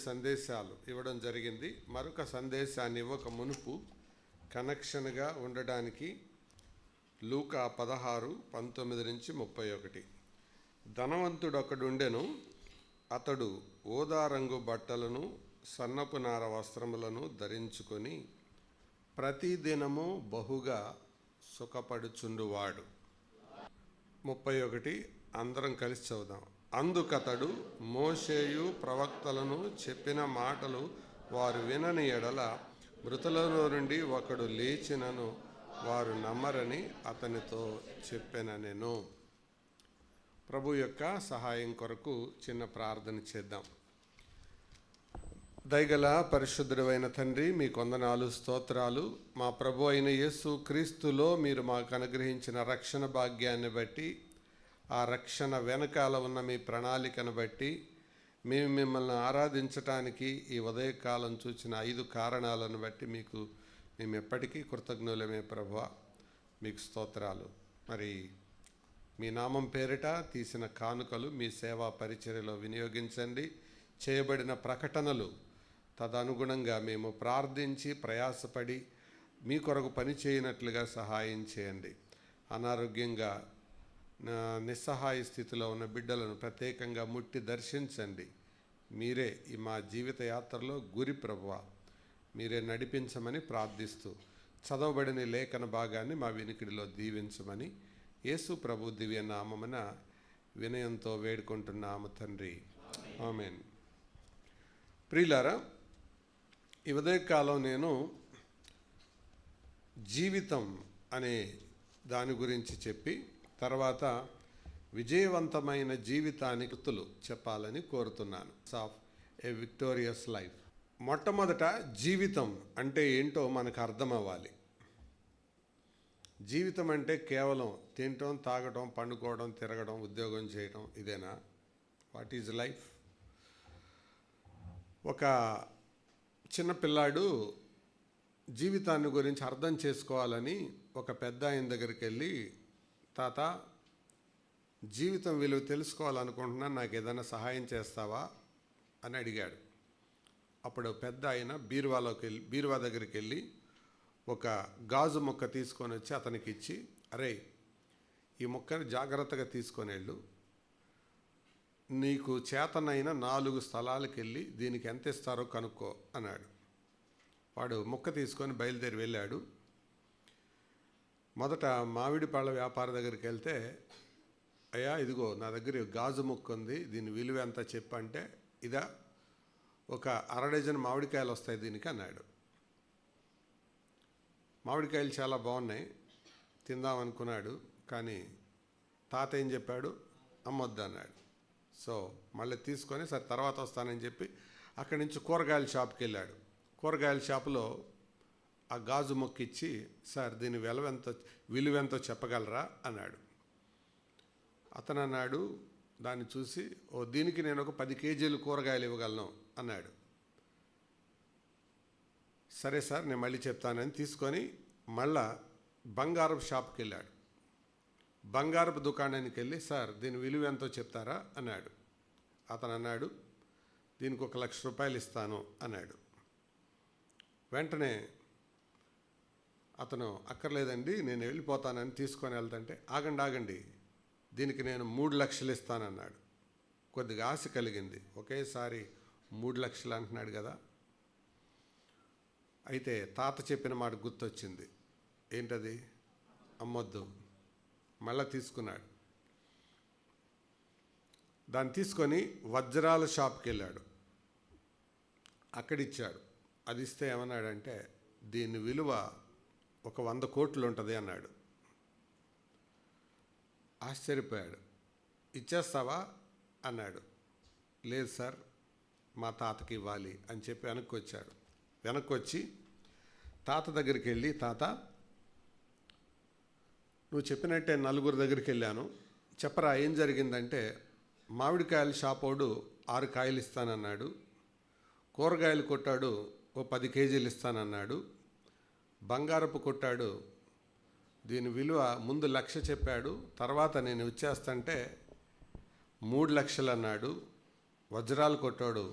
సందేశాలు ఇవ్వడం జరిగింది. మరొక సందేశాన్ని ఇవ్వక మునుపు కనెక్షన్గా ఉండడానికి లూకా 16:19-31. ధనవంతుడొకడుండెను. అతడు ఊదారంగు బట్టలను సన్నపు నార వస్త్రములను ధరించుకొని ప్రతిదినము బహుగా సుఖపడుచుండువాడు. 31 అందరం కలిసి చదువుదాం. అందుకతడు మోషేయు ప్రవక్తలను చెప్పిన మాటలు వారు వినని ఎడల మృతులలో నుండి ఒకడు లేచినను వారు నమ్మరని అతనితో చెప్పెననెను. ప్రభు యొక్క సహాయం కొరకు చిన్న ప్రార్థన చేద్దాం. దయగల పరిశుద్ధుడైన తండ్రి, మీ కొందనాలు, స్తోత్రాలు. మా ప్రభు అయిన యేసు క్రీస్తులో మీరు మాకు అనుగ్రహించిన రక్షణ భాగ్యాన్ని బట్టి, ఆ రక్షణ వెనకాల ఉన్న మీ ప్రణాళికను బట్టి, మేము మిమ్మల్ని ఆరాధించటానికి ఈ ఉదయకాలం చూసిన 5 కారణాలను బట్టి మేము ఎప్పటికీ కృతజ్ఞులమే ప్రభువా. మీకు స్తోత్రాలు. మరి మీ నామం పేరిట తీసిన కానుకలు మీ సేవా పరిచర్యలో వినియోగించండి. చేయబడిన ప్రకటనలు తదనుగుణంగా మేము ప్రార్థించి ప్రయాసపడి మీ కొరకు పని చేయనట్లుగా సహాయం చేయండి. అనారోగ్యంగా నిస్సహాయ స్థితిలో ఉన్న బిడ్డలను ప్రత్యేకంగా ముట్టి దర్శించండి. మీరే ఈ మా జీవిత యాత్రలో గురి ప్రభువా, మీరే నడిపించమని ప్రార్థిస్తూ చదవబడిన లేఖన భాగాన్ని మా వినికిడిలో దీవించమని యేసు ప్రభు దివ్య నామమున వినయంతో వేడుకుంటున్నాము తండ్రి, ఆమేన్. ప్రియులారా, ఈ ఉదయకాలం నేను జీవితం అనే దాని గురించి చెప్పి తర్వాత విజయవంతమైన జీవితానికి గుర్తులు చెప్పాలని కోరుతున్నాను. Of A victorious life. మొట్టమొదట జీవితం అంటే ఏంటో మనకు అర్థం అవ్వాలి. జీవితం అంటే కేవలం తినటం, తాగటం, పండుకోవడం, తిరగడం, ఉద్యోగం చేయడం, ఇదేనా? What is life? ఒక చిన్న పిల్లాడు జీవితాన్ని గురించి అర్థం చేసుకోవాలని ఒక పెద్ద ఆయన దగ్గరికి వెళ్ళి, తాత, జీవితం విలువ తెలుసుకోవాలనుకుంటున్నాను, నాకు ఏదైనా సహాయం చేస్తావా అని అడిగాడు. అప్పుడు పెద్ద ఆయన బీరువా దగ్గరికి వెళ్ళి ఒక గాజు ముక్క తీసుకొని వచ్చి అతనికి ఇచ్చి, అరే, ఈ ముక్కని జాగ్రత్తగా తీసుకొని వెళ్ళు, నీకు చేతనైన 4 స్థలాలకు వెళ్ళి దీనికి ఎంత ఇస్తారో కనుక్కో అన్నాడు. వాడు ముక్క తీసుకొని బయలుదేరి వెళ్ళాడు. మొదట మామిడి పళ్ళ వ్యాపార దగ్గరికి వెళ్తే, అయ్యా, ఇదిగో నా దగ్గర గాజు ముక్క ఉంది, దీని విలువ ఎంత చెప్పంటే, ఇదా, ఒక 1/2 డజన్ మామిడికాయలు వస్తాయి దీనికి అన్నాడు. మామిడికాయలు చాలా బాగున్నాయి, తిందామనుకున్నాడు. కానీ తాత ఏం చెప్పాడు? అమ్మొద్దు అన్నాడు. సో మళ్ళీ తీసుకొని సరే తర్వాత వస్తానని చెప్పి అక్కడి నుంచి కూరగాయల షాప్కి వెళ్ళాడు. కూరగాయల షాపులో ఆ గాజు మొక్క ఇచ్చి, సార్, దీని విలువ ఎంతో చెప్పగలరా అన్నాడు. అతను అన్నాడు, దాన్ని చూసి, దీనికి నేను ఒక 10 కేజీలు కూరగాయలు ఇవ్వగలను అన్నాడు. సరే సార్, నేను మళ్ళీ చెప్తానని తీసుకొని మళ్ళా బంగారపు షాప్కి వెళ్ళాడు. బంగారపు దుకాణానికి వెళ్ళి, సార్, దీని విలువ ఎంతో చెప్తారా అన్నాడు. అతను అన్నాడు, దీనికి 1,00,000 రూపాయలు ఇస్తాను అన్నాడు. వెంటనే అతను, అక్కర్లేదండి, నేను వెళ్ళిపోతానని తీసుకొని వెళ్తుంటే, ఆగండి, దీనికి నేను 3 లక్షలు ఇస్తానన్నాడు. కొద్దిగా ఆశ కలిగింది. ఒకేసారి 3 లక్షలు అంటున్నాడు కదా. అయితే తాత చెప్పిన మాట గుర్తొచ్చింది. ఏంటది? అమ్మొద్దు. మళ్ళా తీసుకున్నాడు. దాన్ని తీసుకొని వజ్రాల షాప్కి వెళ్ళాడు. అక్కడిచ్చాడు. అది ఇస్తే ఏమన్నాడంటే, దీని విలువ ఒక 100 కోట్లు ఉంటుంది అన్నాడు. ఆశ్చర్యపోయాడు. ఇచ్చేస్తావా అన్నాడు. లేదు సార్, మా తాతకి ఇవ్వాలి అని చెప్పి వెనక్కి వచ్చి తాత దగ్గరికి వెళ్ళి, తాత, నువ్వు చెప్పినట్టే 4 దగ్గరికి వెళ్ళాను, చెప్పరా ఏం జరిగిందంటే, మామిడికాయల షాపోడు 6 కాయలు ఇస్తానన్నాడు, కూరగాయలు కొట్టాడు 10 కేజీలు ఇస్తానన్నాడు, బంగారపు కొట్టాడు దీని విలువ ముందు 1,00,000 చెప్పాడు, తర్వాత నేను ఇచ్చేస్తంటే 3 లక్షలు అన్నాడు, వజ్రాలు కొట్టాడు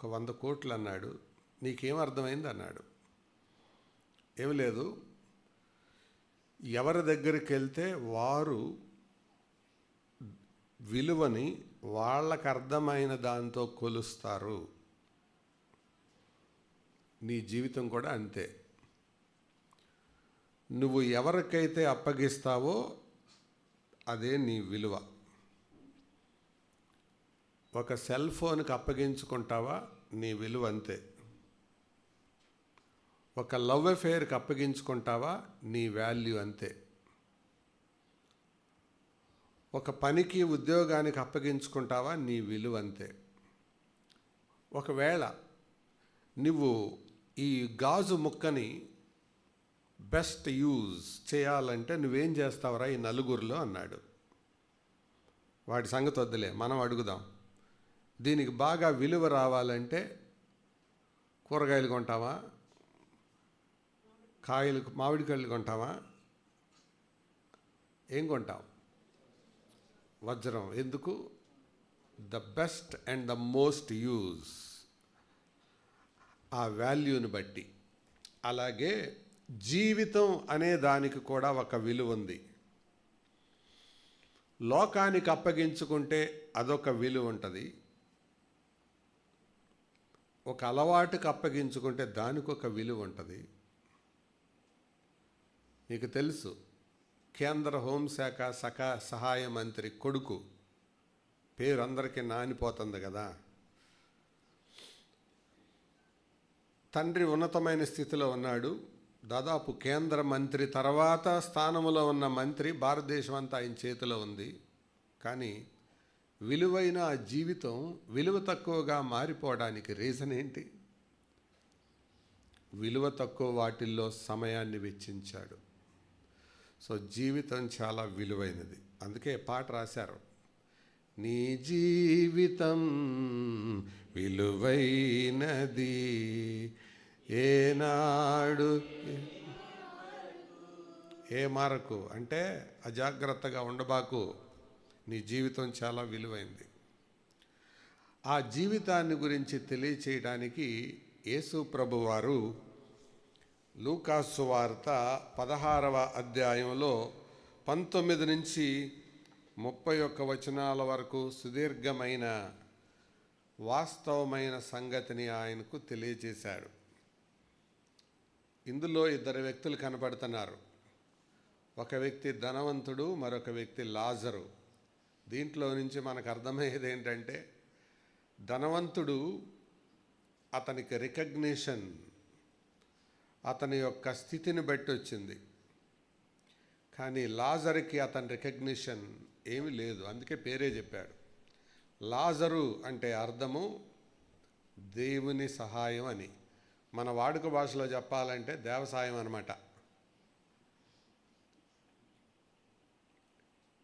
ఒక 100 కోట్లు అన్నాడు. నీకేం అర్థమైంది అన్నాడు. ఏమి లేదు, ఎవరి దగ్గరికి వెళ్తే వారు విలువని వాళ్ళకు అర్థమైన దాంతో కొలుస్తారు. నీ జీవితం కూడా అంతే. నువ్వు ఎవరికైతే అప్పగిస్తావో అదే నీ విలువ. ఒక సెల్ ఫోన్కి అప్పగించుకుంటావా, నీ విలువ అంతే. ఒక లవ్ అఫేర్కి అప్పగించుకుంటావా, నీ వాల్యూ అంతే. ఒక పనికి ఉద్యోగానికి అప్పగించుకుంటావా, నీ విలువ అంతే. ఒకవేళ నువ్వు ఈ గాజు ముక్కని బెస్ట్ యూజ్ చేయాలంటే నువ్వేం చేస్తావురా ఈ నలుగురిలో అన్నాడు. వాడి సంగతి వద్దులే, మనం అడుగుదాం. దీనికి బాగా విలువ రావాలంటే కూరగాయలు కొంటావా, మామిడికాయలు కొంటావా, ఏం కొంటావు? వజ్రం. ఎందుకు? The best and the most use, ఆ వాల్యూని బట్టి. అలాగే జీవితం అనే దానికి కూడా ఒక విలువ ఉంది. లోకానికి అప్పగించుకుంటే అదొక విలువ ఉంటుంది, ఒక అలవాటుకు అప్పగించుకుంటే దానికి ఒక విలువ ఉంటుంది. మీకు తెలుసు, కేంద్ర హోంశాఖ సహాయ మంత్రి కొడుకు పేరు అందరికీ నానిపోతుంది కదా. తండ్రి ఉన్నతమైన స్థితిలో ఉన్నాడు, దాదాపు కేంద్ర మంత్రి తర్వాత స్థానంలో ఉన్న మంత్రి, భారతదేశం అంతా ఆయన చేతిలో ఉంది. కానీ విలువైన ఆ జీవితం విలువ తక్కువగా మారిపోవడానికి రీజన్ ఏంటి? విలువ తక్కువ వాటిల్లో సమయాన్ని వెచ్చించాడు. సో జీవితం చాలా విలువైనది. అందుకే పాట రాశారు, నీ జీవితం విలువైనది ఏనాడు ఏ మారకు అంటే అజాగ్రత్తగా ఉండబాకు, నీ జీవితం చాలా విలువైంది. ఆ జీవితాన్ని గురించి తెలియచేయడానికి యేసు ప్రభువారు లూకాసు సువార్త 16వ అధ్యాయంలో 19 నుంచి 31 వచనాల వరకు సుదీర్ఘమైన వాస్తవమైన సంగతిని ఆయనకు తెలియజేశాడు. ఇందులో 2 వ్యక్తులు కనబడుతున్నారు. ఒక వ్యక్తి ధనవంతుడు, మరొక వ్యక్తి లాజరు. దీంట్లో నుంచి మనకు అర్థమయ్యేది ఏంటంటే, ధనవంతుడు అతనికి రికగ్నిషన్ అతని యొక్క స్థితిని బట్టి వచ్చింది, కానీ లాజరుకి అతని రికగ్నిషన్ ఏమీ లేదు. అందుకే పేరే చెప్పాడు. లాజరు అంటే అర్థము దేవుని సహాయం అని. మన వాడుక భాషలో చెప్పాలంటే దేవసాయం అన్నమాట.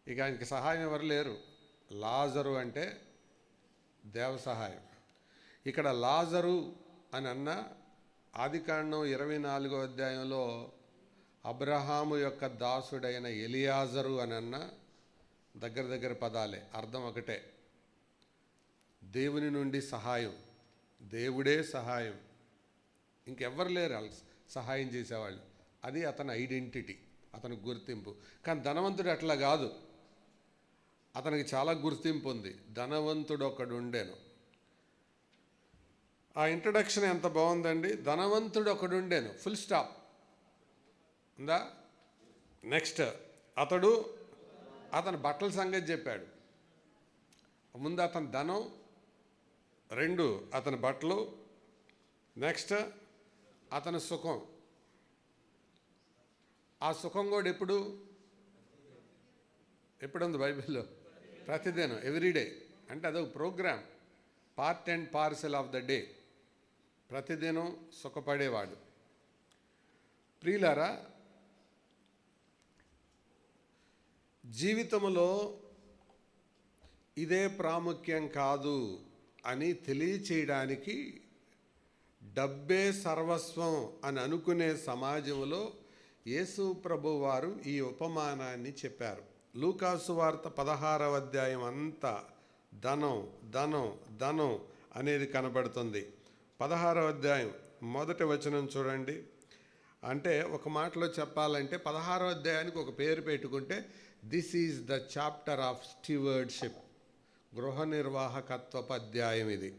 ఇక ఆయనకి సహాయం ఎవరు లేరు. లాజరు అంటే దేవ సహాయం. ఇక్కడ లాజరు అని అన్న ఆదికాండం 24వ అధ్యాయంలో అబ్రహాము యొక్క దాసుడైన ఎలియాజరు అని అన్న దగ్గర పదాలే, అర్థం ఒకటే. దేవుని నుండి సహాయం, దేవుడే సహాయం, ఇంకెవ్వరు లేరు వాళ్ళకి సహాయం చేసేవాళ్ళు. అది అతని ఐడెంటిటీ, అతని గుర్తింపు. కానీ ధనవంతుడు అట్లా కాదు, అతనికి చాలా గుర్తింపు ఉంది. ధనవంతుడు ఒకడు ఉండేను. ఆ ఇంట్రడక్షన్ ఎంత బాగుందండి. ధనవంతుడు ఒకడు ఉండేను, ఫుల్ స్టాప్ ఉందా. నెక్స్ట్ అతని బట్టల సంగతి చెప్పాడు. ముందు అతని ధనం, 2 అతని బట్టలు, నెక్స్ట్ అతని సుఖం. ఆ సుఖం కూడా ఎప్పుడుంది బైబిల్లో? ప్రతిదినం, ఎవ్రీడే. అంటే అదొక programme, part and parcel of the day. ప్రతిదినం సుఖపడేవాడు. ప్రియులారా, జీవితంలో ఇదే ప్రాముఖ్యం కాదు అని తెలియచేయడానికి డబ్బే సర్వస్వం అని అనుకునే సమాజంలో యేసు ప్రభువారు ఈ ఉపమానాన్ని చెప్పారు. లూకాసు వార్త 16వ అధ్యాయం అంతా ధనం ధనం ధనం అనేది కనబడుతుంది. 16వ అధ్యాయం మొదటి వచనం చూడండి. అంటే ఒక మాటలో చెప్పాలంటే 16వ అధ్యాయానికి ఒక పేరు పెట్టుకుంటే this is the chapter of stewardship. గృహ నిర్వాహకత్వపు అధ్యాయం ఇది.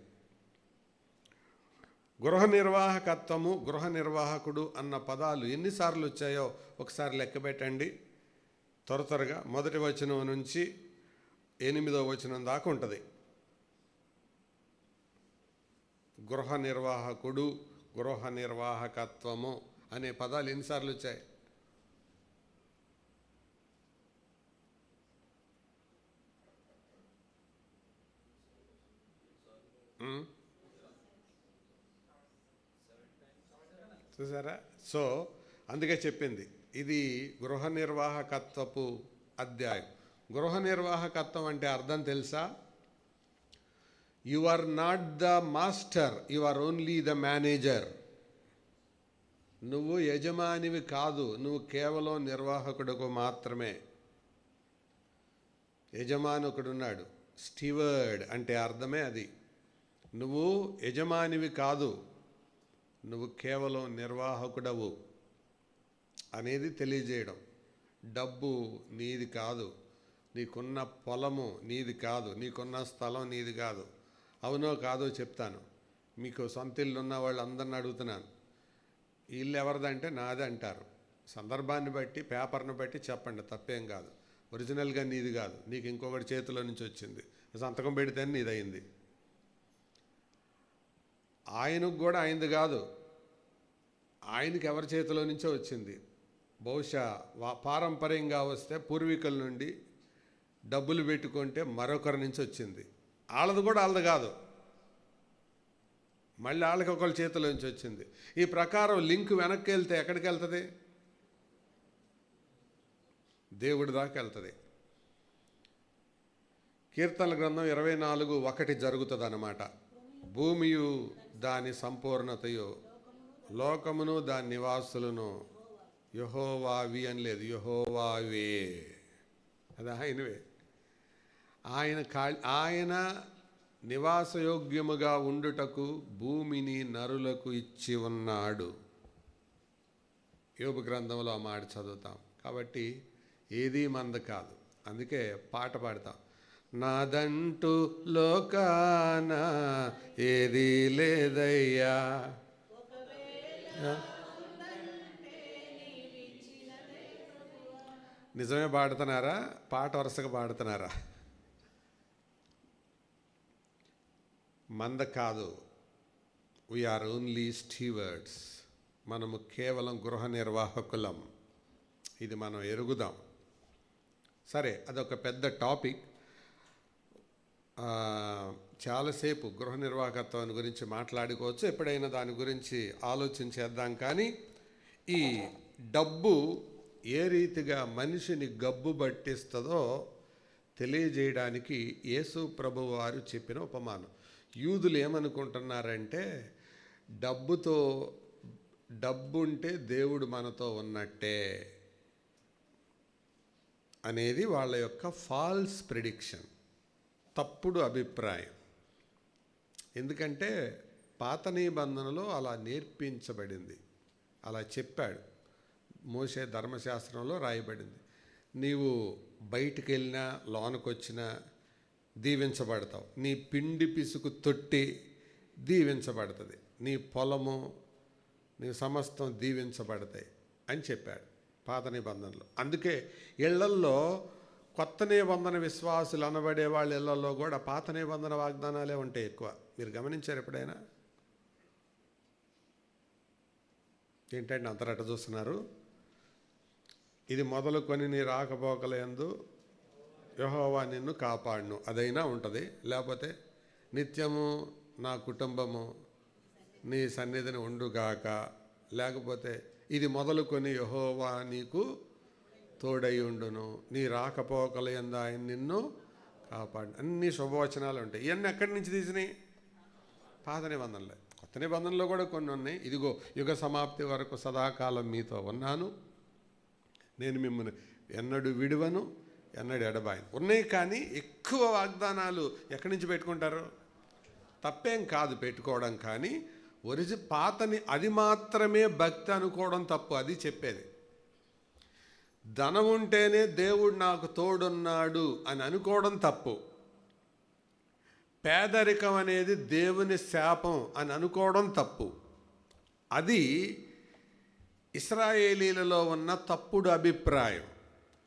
గృహ నిర్వాహకత్వము, గృహ నిర్వాహకుడు అన్న పదాలు ఎన్నిసార్లు వచ్చాయో ఒకసారి లెక్క పెట్టండి. త్వరగా మొదటి వచనం నుంచి 8వ వచనం దాకా ఉంటుంది. గృహ నిర్వాహకుడు, గృహ నిర్వాహకత్వము అనే పదాలు ఎన్నిసార్లు వచ్చాయి? చూసారా? సో అందుకే చెప్పింది ఇది గృహ నిర్వాహకత్వపు అధ్యాయం. గృహ నిర్వాహకత్వం అంటే అర్థం తెలుసా? You are not the master, you are only the manager. నువ్వు యజమానివి కాదు, నువ్వు కేవలం నిర్వాహకుడుకు మాత్రమే. యజమానుకుడున్నాడు, స్టీవర్డ్ అంటే అర్థమే అది. నువ్వు యజమానివి కాదు, నువ్వు కేవలం నిర్వాహకుడవు అనేది తెలియజేయడం. డబ్బు నీది కాదు, నీకున్న పొలము నీది కాదు, నీకున్న స్థలం నీది కాదు. అవునో కాదో చెప్తాను. మీకు సొంత ఇల్లు ఉన్న వాళ్ళు అందరిని అడుగుతున్నాను, ఈ ఇల్లు ఎవరిదంటే నాదే అంటారు. సందర్భాన్ని బట్టి, పేపర్ని బట్టి చెప్పండి, తప్పేం కాదు. ఒరిజినల్గా నీది కాదు, నీకు ఇంకొకటి చేతిలో నుంచి వచ్చింది, సంతకం పెడితేనే నీదయింది. ఆయనకు కూడా ఆయనది కాదు, ఆయనకి ఎవరి చేతిలో నుంచో వచ్చింది. బహుశా పారంపర్యంగా వస్తే పూర్వీకుల నుండి డబ్బులు పెట్టుకుంటే మరొకరి నుంచి వచ్చింది. వాళ్ళది కూడా వాళ్ళది కాదు, మళ్ళీ వాళ్ళకి ఒకళ్ళ చేతిలో నుంచి వచ్చింది. ఈ ప్రకారం లింక్ వెనక్కి వెళ్తే ఎక్కడికి వెళ్తుంది? దేవుడి దాకా వెళ్తుంది. కీర్తనల గ్రంథం 24:1 జరుగుతుంది అన్నమాట. భూమియు దాని సంపూర్ణతయు, లోకమును దాని నివాసులను యెహోవావి అని లేదు, యెహోవావే. అది ఆయనవే. ఆయన నివాసయోగ్యముగా ఉండుటకు భూమిని నరులకు ఇచ్చి ఉన్నాడు. యోబు గ్రంథంలో ఆ మాట చదువుతాం. కాబట్టి ఏదీ మంద కాదు. అందుకే పాట పాడతాం, నాదంటూ లోకాన ఏదీ లేదయ్యా. నిజమే పాడుతున్నారా? పాట వరుసగా పాడుతున్నారా? మంద కాదు, వీఆర్ ఓన్లీ స్టీవర్డ్స్. మనము కేవలం గృహ నిర్వాహకులం. ఇది మనం ఎరుగుదాం. సరే, అదొక పెద్ద టాపిక్. చాలాసేపు గృహ నిర్వాహకత్వాన్ని గురించి మాట్లాడుకోవచ్చు, ఎప్పుడైనా దాని గురించి ఆలోచించేద్దాం. కానీ ఈ డబ్బు ఏ రీతిగా మనిషిని గబ్బు పట్టిస్తుందో తెలియజేయడానికి యేసు ప్రభువు వారు చెప్పిన ఉపమానం. యూదులు ఏమనుకుంటున్నారంటే డబ్బు ఉంటే దేవుడు మనతో ఉన్నట్టే అనేది వాళ్ళ యొక్క ఫాల్స్ ప్రిడిక్షన్, తప్పుడు అభిప్రాయం. ఎందుకంటే పాత నిబంధనలో అలా నేర్పించబడింది, అలా చెప్పాడు. మోషే ధర్మశాస్త్రంలో రాయబడింది, నీవు బయటికి వెళ్ళినా లోనకొచ్చినా దీవించబడతావు, నీ పిండి పిసుకు తొట్టి దీవించబడుతుంది, నీ పొలము నీ సమస్తం దీవించబడతాయి అని చెప్పాడు పాత నిబంధనలు. అందుకే ఇళ్లల్లో కొత్త నిబంధన విశ్వాసులు అనబడే వాళ్ళ ఇళ్లలో కూడా పాత నిబంధన వాగ్దానాలే ఉంటాయి ఎక్కువ. మీరు గమనించారు ఎప్పుడైనా? ఏంటంటే అంతరట చూస్తున్నారు? ఇది మొదలుకొని నీ రాకపోకలందు యెహోవా నిన్ను కాపాడును, అదైనా ఉంటుంది. లేకపోతే నిత్యము నా కుటుంబము నీ సన్నిధిని ఉండుగాక, లేకపోతే ఇది మొదలుకొని యెహోవా నీకు తోడై ఉండును, నీ రాకపోకలందు ఆయన నిన్ను కాపాడు. అన్ని శుభవచనాలు ఉంటాయి. ఇవన్నీ ఎక్కడి నుంచి తీసినాయి? పాత నిబంధనలే. కొత్త నిబంధనలో కూడా కొన్ని ఉన్నాయి. ఇదిగో యుగ సమాప్తి వరకు సదాకాలం మీతో ఉన్నాను, నేను మిమ్మల్ని ఎన్నడూ విడువను, ఎన్నడూ ఎడబాయను ఉన్నాయి. కానీ ఎక్కువ వాగ్దానాలు ఎక్కడి నుంచి పెట్టుకుంటారు? తప్పేం కాదు పెట్టుకోవడం, కానీ పాతని అది మాత్రమే భక్తి అనుకోవడం తప్పు. అది చెప్పేది. ధనం ఉంటేనే దేవుడు నాకు తోడున్నాడు అని అనుకోవడం తప్పు. పేదరికం అనేది దేవుని శాపం అని అనుకోవడం తప్పు. అది ఇశ్రాయేలీలలో ఉన్న తప్పుడు అభిప్రాయం.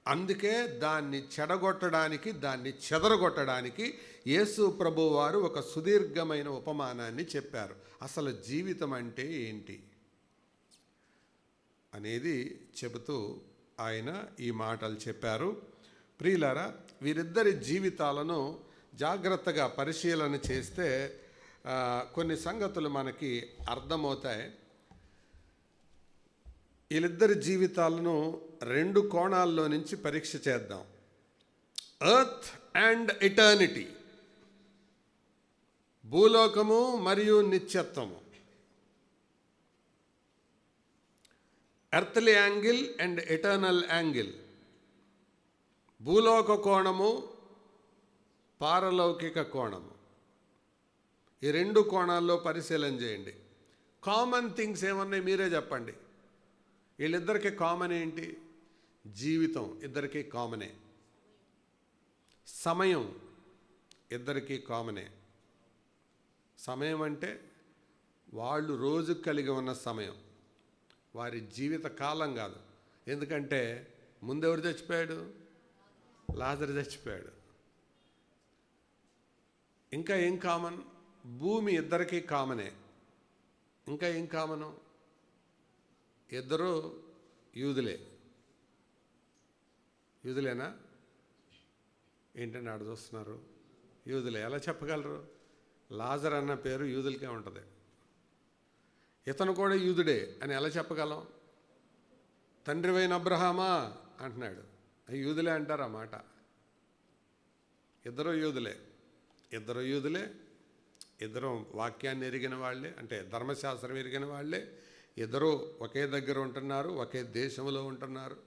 అందుకే దాన్ని చెడగొట్టడానికి, దాన్ని చెదరగొట్టడానికి యేసు ప్రభువారు ఒక సుదీర్ఘమైన ఉపమానాన్ని చెప్పారు. అసలు జీవితం అంటే ఏంటి అనేది చెబుతూ ఆయన ఈ మాటలు చెప్పారు. ప్రియులారా, వీరిద్దరి జీవితాలను జాగ్రత్తగా పరిశీలన చేస్తే కొన్ని సంగతులు మనకి అర్థమవుతాయి. వీళ్ళిద్దరి జీవితాలను 2 కోణాల్లో నుంచి పరీక్ష చేద్దాం. ఎర్త్ అండ్ ఎటర్నిటీ, భూలోకము మరియు నిత్యత్వము. Earthly angle and eternal angle, భూలోక కోణము, పారలౌకిక కోణము. ఈ 2 కోణాల్లో పరిశీలన చేయండి. కామన్ థింగ్స్ ఏమన్నాయి మీరే చెప్పండి. వీళ్ళిద్దరికీ కామన్ ఏంటి? జీవితం ఇద్దరికీ కామనే. సమయం ఇద్దరికీ కామనే. సమయం అంటే వాళ్ళు రోజు కలిగి ఉన్న సమయం, వారి జీవిత కాలం కాదు. ఎందుకంటే ముందెవరు చచ్చిపోయాడు? లాజరు చచ్చిపోయాడు. ఇంకా ఏం కామన్? భూమి ఇద్దరికీ కామనే. ఇంకా ఏం కామను? ఇద్దరు యూదులే. యూదులేనా? ఏంటంటే ఆడ చూస్తున్నారు. యూదులే. ఎలా చెప్పగలరు? లాజర్ అన్న పేరు యూదులకే ఉంటుంది. ఇతను కూడా యూదుడే అని ఎలా చెప్పగలం? తండ్రివైన అబ్రహామా అంటున్నాడు. యూదులే అంటారు ఆ మాట. ఇద్దరు యూదులే. ఇద్దరు యూదులే. ఇద్దరు వాక్యాన్ని ఎరిగిన వాళ్ళే, అంటే ధర్మశాస్త్రం ఎరిగిన వాళ్ళే. ఇద్దరు ఒకే దగ్గర ఉంటున్నారు, ఒకే దేశంలో ఉంటున్నారు.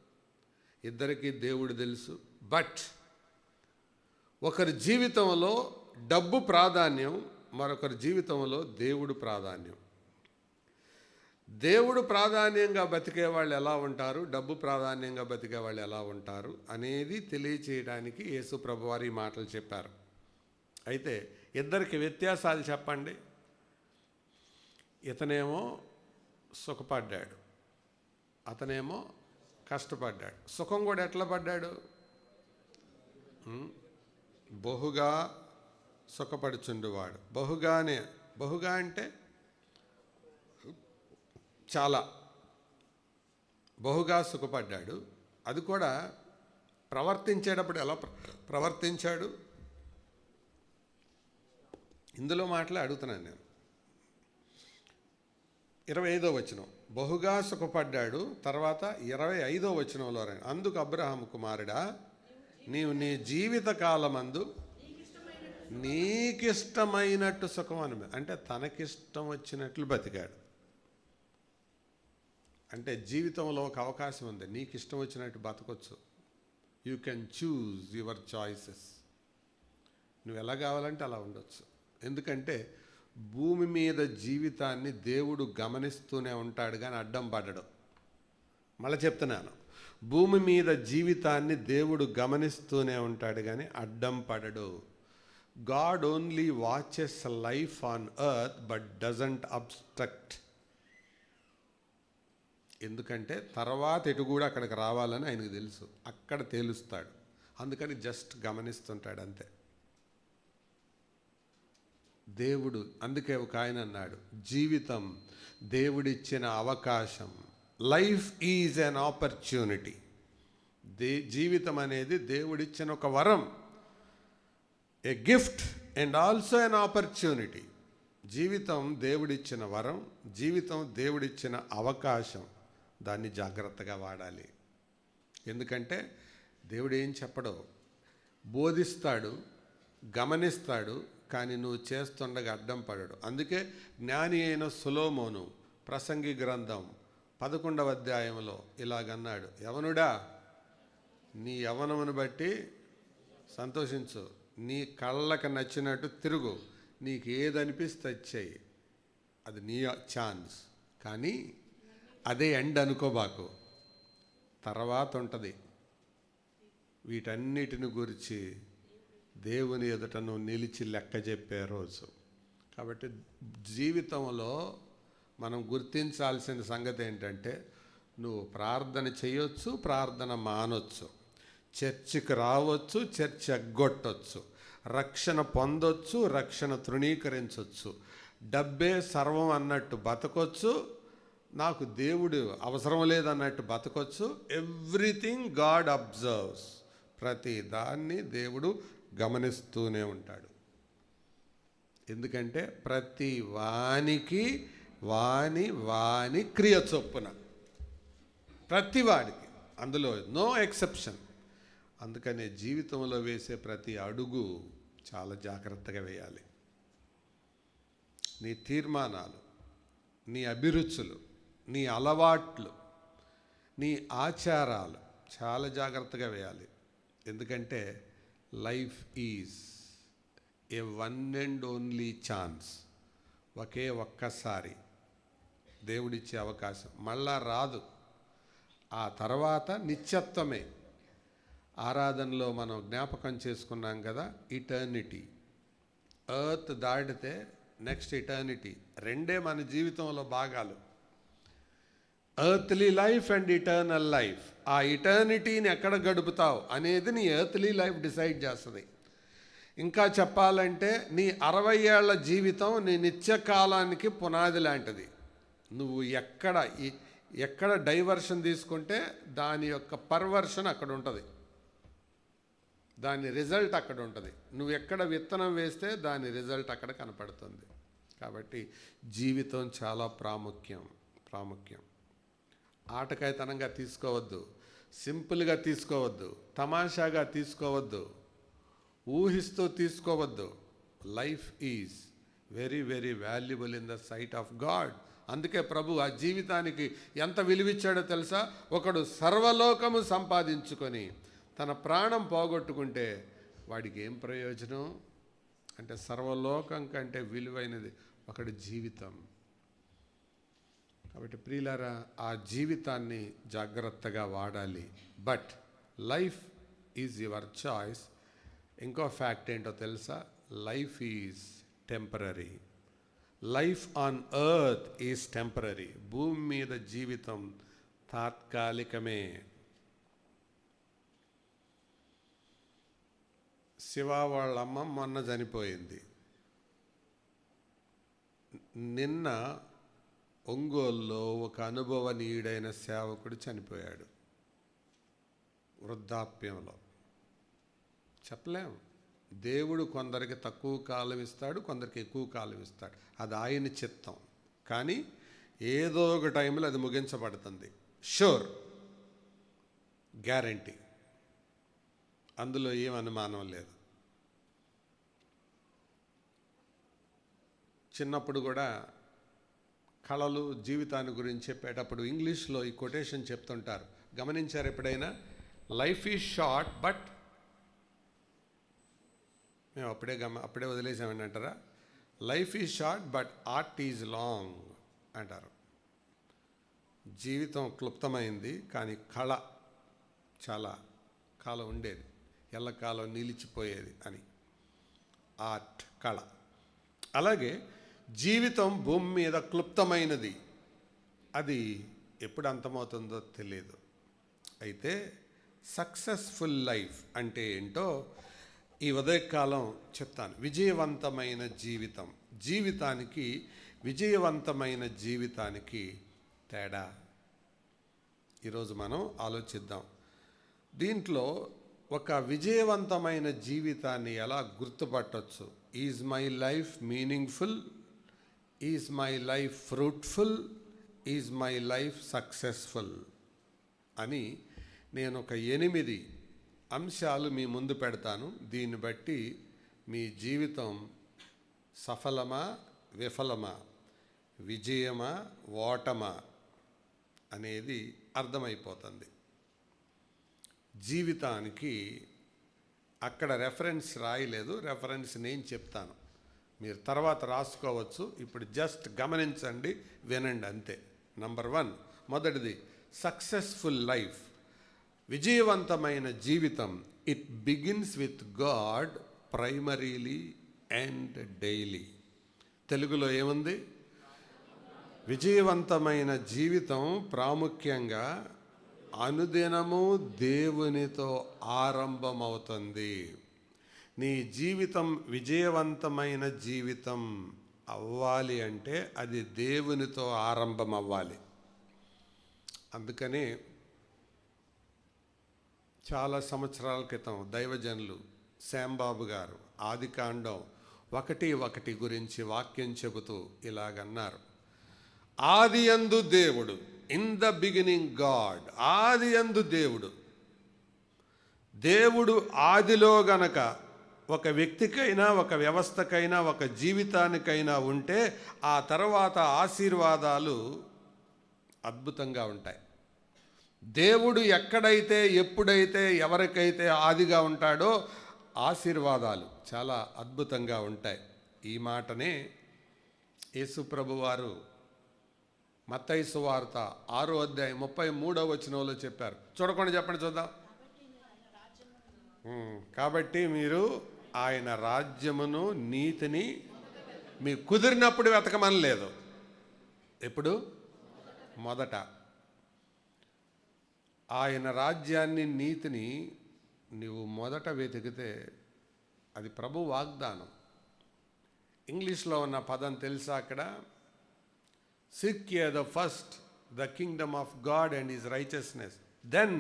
ఇద్దరికీ దేవుడు తెలుసు. బట్ ఒకరి జీవితంలో డబ్బు ప్రాధాన్యం, మరొకరి జీవితంలో దేవుడు ప్రాధాన్యం. దేవుడు ప్రాధాన్యంగా బతికే వాళ్ళు ఎలా ఉంటారు, డబ్బు ప్రాధాన్యంగా బతికే వాళ్ళు ఎలా ఉంటారు అనేది తెలియచేయడానికి యేసు ప్రభువారు ఈ మాటలు చెప్పారు. అయితే ఇద్దరికి వ్యత్యాసాలు చెప్పండి. ఇతనేమో సుఖపడ్డాడు, అతనేమో కష్టపడ్డాడు. సుఖం కూడా ఎట్లా పడ్డాడు? బహుగా సుఖపడుచుండువాడు. బహుగా అంటే చాలా, బహుగా సుఖపడ్డాడు. అది కూడా ప్రవర్తించేటప్పుడు ఎలా ప్రవర్తించాడు? ఇందులో మాటలే అడుగుతున్నాను నేను. 25వ వచనం, బహుగా సుఖపడ్డాడు. తర్వాత 25వ వచనంలో అందుకు అబ్రహాము కుమారుడా, నీవు నీ జీవిత కాలమందు నీకిష్టమైనట్టు సుఖం అని, అంటే తనకిష్టం వచ్చినట్లు బతికాడు. అంటే జీవితంలో ఒక అవకాశం ఉంది, నీకు ఇష్టం వచ్చినట్టు బతకొచ్చు. You can choose your choices. నువ్వు ఎలా కావాలంటే అలా ఉండొచ్చు. ఎందుకంటే భూమి మీద జీవితాన్ని దేవుడు గమనిస్తూనే ఉంటాడు కానీ అడ్డం పడడు. మళ్ళీ చెప్తున్నాను, భూమి మీద జీవితాన్ని దేవుడు గమనిస్తూనే ఉంటాడు కానీ అడ్డం పడడు. God only watches life on earth but doesn't obstruct. ఎందుకంటే తర్వాత ఎటు కూడా అక్కడికి రావాలని ఆయనకు తెలుసు, అక్కడ తేలుస్తాడు. అందుకని జస్ట్ గమనిస్తుంటాడు అంతే. దేవుడు, అందుకే ఒక ఆయన అన్నాడు, జీవితం దేవుడిచ్చిన అవకాశం. Life is an opportunity. జీవితం అనేది దేవుడిచ్చిన ఒక వరం, a gift and also an opportunity. జీవితం దేవుడిచ్చిన వరం, జీవితం దేవుడిచ్చిన అవకాశం. దాన్ని జాగ్రత్తగా వాడాలి. ఎందుకంటే దేవుడు ఏం చెప్పడో బోధిస్తాడు, గమనిస్తాడు, కానీ నువ్వు చేస్తుండగా అడ్డం పడడు. అందుకే జ్ఞాని అయిన సొలొమోను ప్రసంగి గ్రంథం 11వ అధ్యాయంలో ఇలాగన్నాడు, యవనుడా నీ యవనమును బట్టి సంతోషించు, నీ కళ్ళకు నచ్చినట్టు తిరుగు, నీకు ఏదనిపిస్తే చెయ్యి. అది నీ ఛాన్స్. కానీ అదే ఎండ్ అనుకోబాకు, తర్వాత ఉంటుంది. వీటన్నిటిని గురించి దేవుని ఎదుట నువ్వు నిలిచి లెక్క చెప్పే రోజు. కాబట్టి జీవితంలో మనం గుర్తించాల్సిన సంగతి ఏంటంటే, నువ్వు ప్రార్థన చేయొచ్చు, ప్రార్థన మానొచ్చు, చర్చికి రావచ్చు, చర్చ్ ఎగ్గొట్టొచ్చు, రక్షణ పొందొచ్చు, రక్షణ తృణీకరించవచ్చు, డబ్బే సర్వం అన్నట్టు బతకొచ్చు, నాకు దేవుడు అవసరం లేదన్నట్టు బతకొచ్చు. Everything God observes. ప్రతి దాన్ని దేవుడు గమనిస్తూనే ఉంటాడు. ఎందుకంటే ప్రతి వానికి వాని క్రియ చొప్పున, ప్రతి వాడికి, అందులో నో ఎక్సెప్షన్. అందుకనే జీవితంలో వేసే ప్రతి అడుగు చాలా జాగ్రత్తగా వేయాలి. నీ తీర్మానాలు, నీ అభిరుచులు, నీ అలవాట్లు, నీ ఆచారాలు చాలా జాగ్రత్తగా వేయాలి. ఎందుకంటే life is a one and only chance. ఒక్కసారి దేవుడిచ్చే అవకాశం మళ్ళా రాదు. ఆ తర్వాత నిత్యత్వమే. ఆరాధనలో మనం జ్ఞాపకం చేసుకున్నాం కదా, ఇటర్నిటీ. ఎర్త్ దాటితే నెక్స్ట్ ఇటర్నిటీ. రెండే మన జీవితంలో భాగాలు, earthly life and eternal life. ఆ ఇటర్నిటీని ఎక్కడ గడుపుతావు అనేది నీ ఎర్త్లీ లైఫ్ డిసైడ్ చేస్తుంది. ఇంకా చెప్పాలంటే నీ 60 ఏళ్ల జీవితం నీ నిత్యకాలానికి పునాది లాంటిది. నువ్వు ఎక్కడ డైవర్షన్ తీసుకుంటే దాని యొక్క పర్వర్షన్ అక్కడ ఉంటుంది, దాని రిజల్ట్ అక్కడ ఉంటుంది. నువ్వు ఎక్కడ విత్తనం వేస్తే దాని రిజల్ట్ అక్కడ కనపడుతుంది. కాబట్టి జీవితం చాలా ప్రాముఖ్యం. ఆటకాయతనంగా తీసుకోవద్దు, సింపుల్గా తీసుకోవద్దు, తమాషాగా తీసుకోవద్దు, ఊహిస్తూ తీసుకోవద్దు. Life is very very valuable in the sight of God. అందుకే ప్రభు ఆ జీవితానికి ఎంత విలువిచ్చాడో తెలుసా? ఒకడు సర్వలోకము సంపాదించుకొని తన ప్రాణం పోగొట్టుకుంటే వాడికి ఏం ప్రయోజనం? అంటే సర్వలోకం కంటే విలువైనది ఒకడి జీవితం. కాబట్టి ప్రియులారా, ఆ జీవితాన్ని జాగ్రత్తగా వాడాలి. But life is your choice. ఇంకో ఫ్యాక్ట్ ఏంటో తెలుసా? Life is temporary. Life on earth is temporary. భూమి మీద జీవితం తాత్కాలికమే. శివ వాళ్ళ అమ్మ మొన్న చనిపోయింది. నిన్న ఒంగోలులో ఒక అనుభవనీయుడైన సేవకుడు చనిపోయాడు వృద్ధాప్యంలో. చెప్పలేము. దేవుడు కొందరికి తక్కువ కాలం ఇస్తాడు, కొందరికి ఎక్కువ కాలం ఇస్తాడు. అది ఆయన చిత్తం. కానీ ఏదో ఒక టైంలో అది ముగించబడుతుంది. షూర్, గ్యారంటీ, అందులో ఏం అనుమానం లేదు. చిన్నప్పుడు కూడా కళలు జీవితాన్ని గురించి చెప్పేటప్పుడు ఇంగ్లీష్లో ఈ కొటేషన్ చెప్తుంటారు. గమనించారు ఎప్పుడైనా? లైఫ్ ఈజ్ షార్ట్ బట్, మేము అప్పుడే వదిలేసామని అంటారా? Life is short but art is long అంటారు. జీవితం క్లుప్తమైంది, కానీ కళ చాలా కాలం ఉండేది, ఎల్లకాలం నిలిచిపోయేది అని. ఆర్ట్, కళ. అలాగే జీవితం భూమి మీద క్లుప్తమైనది, అది ఎప్పుడు అంతమవుతుందో తెలియదు. అయితే సక్సెస్ఫుల్ లైఫ్ అంటే ఏంటో ఈ ఉదయకాలం చెప్తాను. విజయవంతమైన జీవితం, విజయవంతమైన జీవితానికి తేడా ఈరోజు మనం ఆలోచిద్దాం. దీంట్లో ఒక విజయవంతమైన జీవితాన్ని ఎలా గుర్తుపట్టవచ్చు? Is my life meaningful? Is my life fruitful? Is my life successful? అని నేను ఒక 8 అంశాలు మీ ముందు పెడతాను. దీన్ని బట్టి మీ జీవితం సఫలమా, విఫలమా, విజయమా, ఓటమా అనేది అర్థమైపోతుంది. జీవితానికి అక్కడ రెఫరెన్స్ రాయలేదు, రెఫరెన్స్ నేను చెప్తాను. మీరు తర్వాత రాసుకోవచ్చు, ఇప్పుడు జస్ట్ గమనించండి, వినండి అంతే. నంబర్ 1, మొదటిది సక్సెస్ఫుల్ లైఫ్, విజయవంతమైన జీవితం. It begins with God primarily and daily. తెలుగులో ఏముంది? విజయవంతమైన జీవితం ప్రాముఖ్యంగా అనుదినము దేవునితో ఆరంభమవుతుంది. నీ జీవితం విజయవంతమైన జీవితం అవ్వాలి అంటే అది దేవునితో ఆరంభం అవ్వాలి. అందుకని చాలా సంవత్సరాల క్రితం దైవజనులు శ్యాంబాబు గారు ఆదికాండం 1:1 గురించి వాక్యం చెబుతూ ఇలాగన్నారు. ఆదియందు దేవుడు, ఇన్ ద బిగినింగ్ గాడ్. ఆదియందు దేవుడు. దేవుడు ఆదిలో గనక ఒక వ్యక్తికైనా, ఒక వ్యవస్థకైనా, ఒక జీవితానికైనా ఉంటే ఆ తర్వాత ఆశీర్వాదాలు అద్భుతంగా ఉంటాయి. దేవుడు ఎక్కడైతే, ఎప్పుడైతే, ఎవరికైతే ఆదిగా ఉంటాడో ఆశీర్వాదాలు చాలా అద్భుతంగా ఉంటాయి. ఈ మాటనే యేసుప్రభు వారు మత్తయి సువార్త 6:33 చెప్పారు. చూడకుండా చెప్పండి చూద్దాం. కాబట్టి మీరు ఆయన రాజ్యమును నీతిని మీకు కుదిరినప్పుడు వెతకమని లేదు. ఎప్పుడు? మొదట ఆయన రాజ్యాన్ని, నీతిని నువ్వు మొదట వెతికితే అది ప్రభు వాగ్దానం. ఇంగ్లీష్లో ఉన్న పదం తెలుసా అక్కడ? Seek ye the first the kingdom of God and his righteousness, then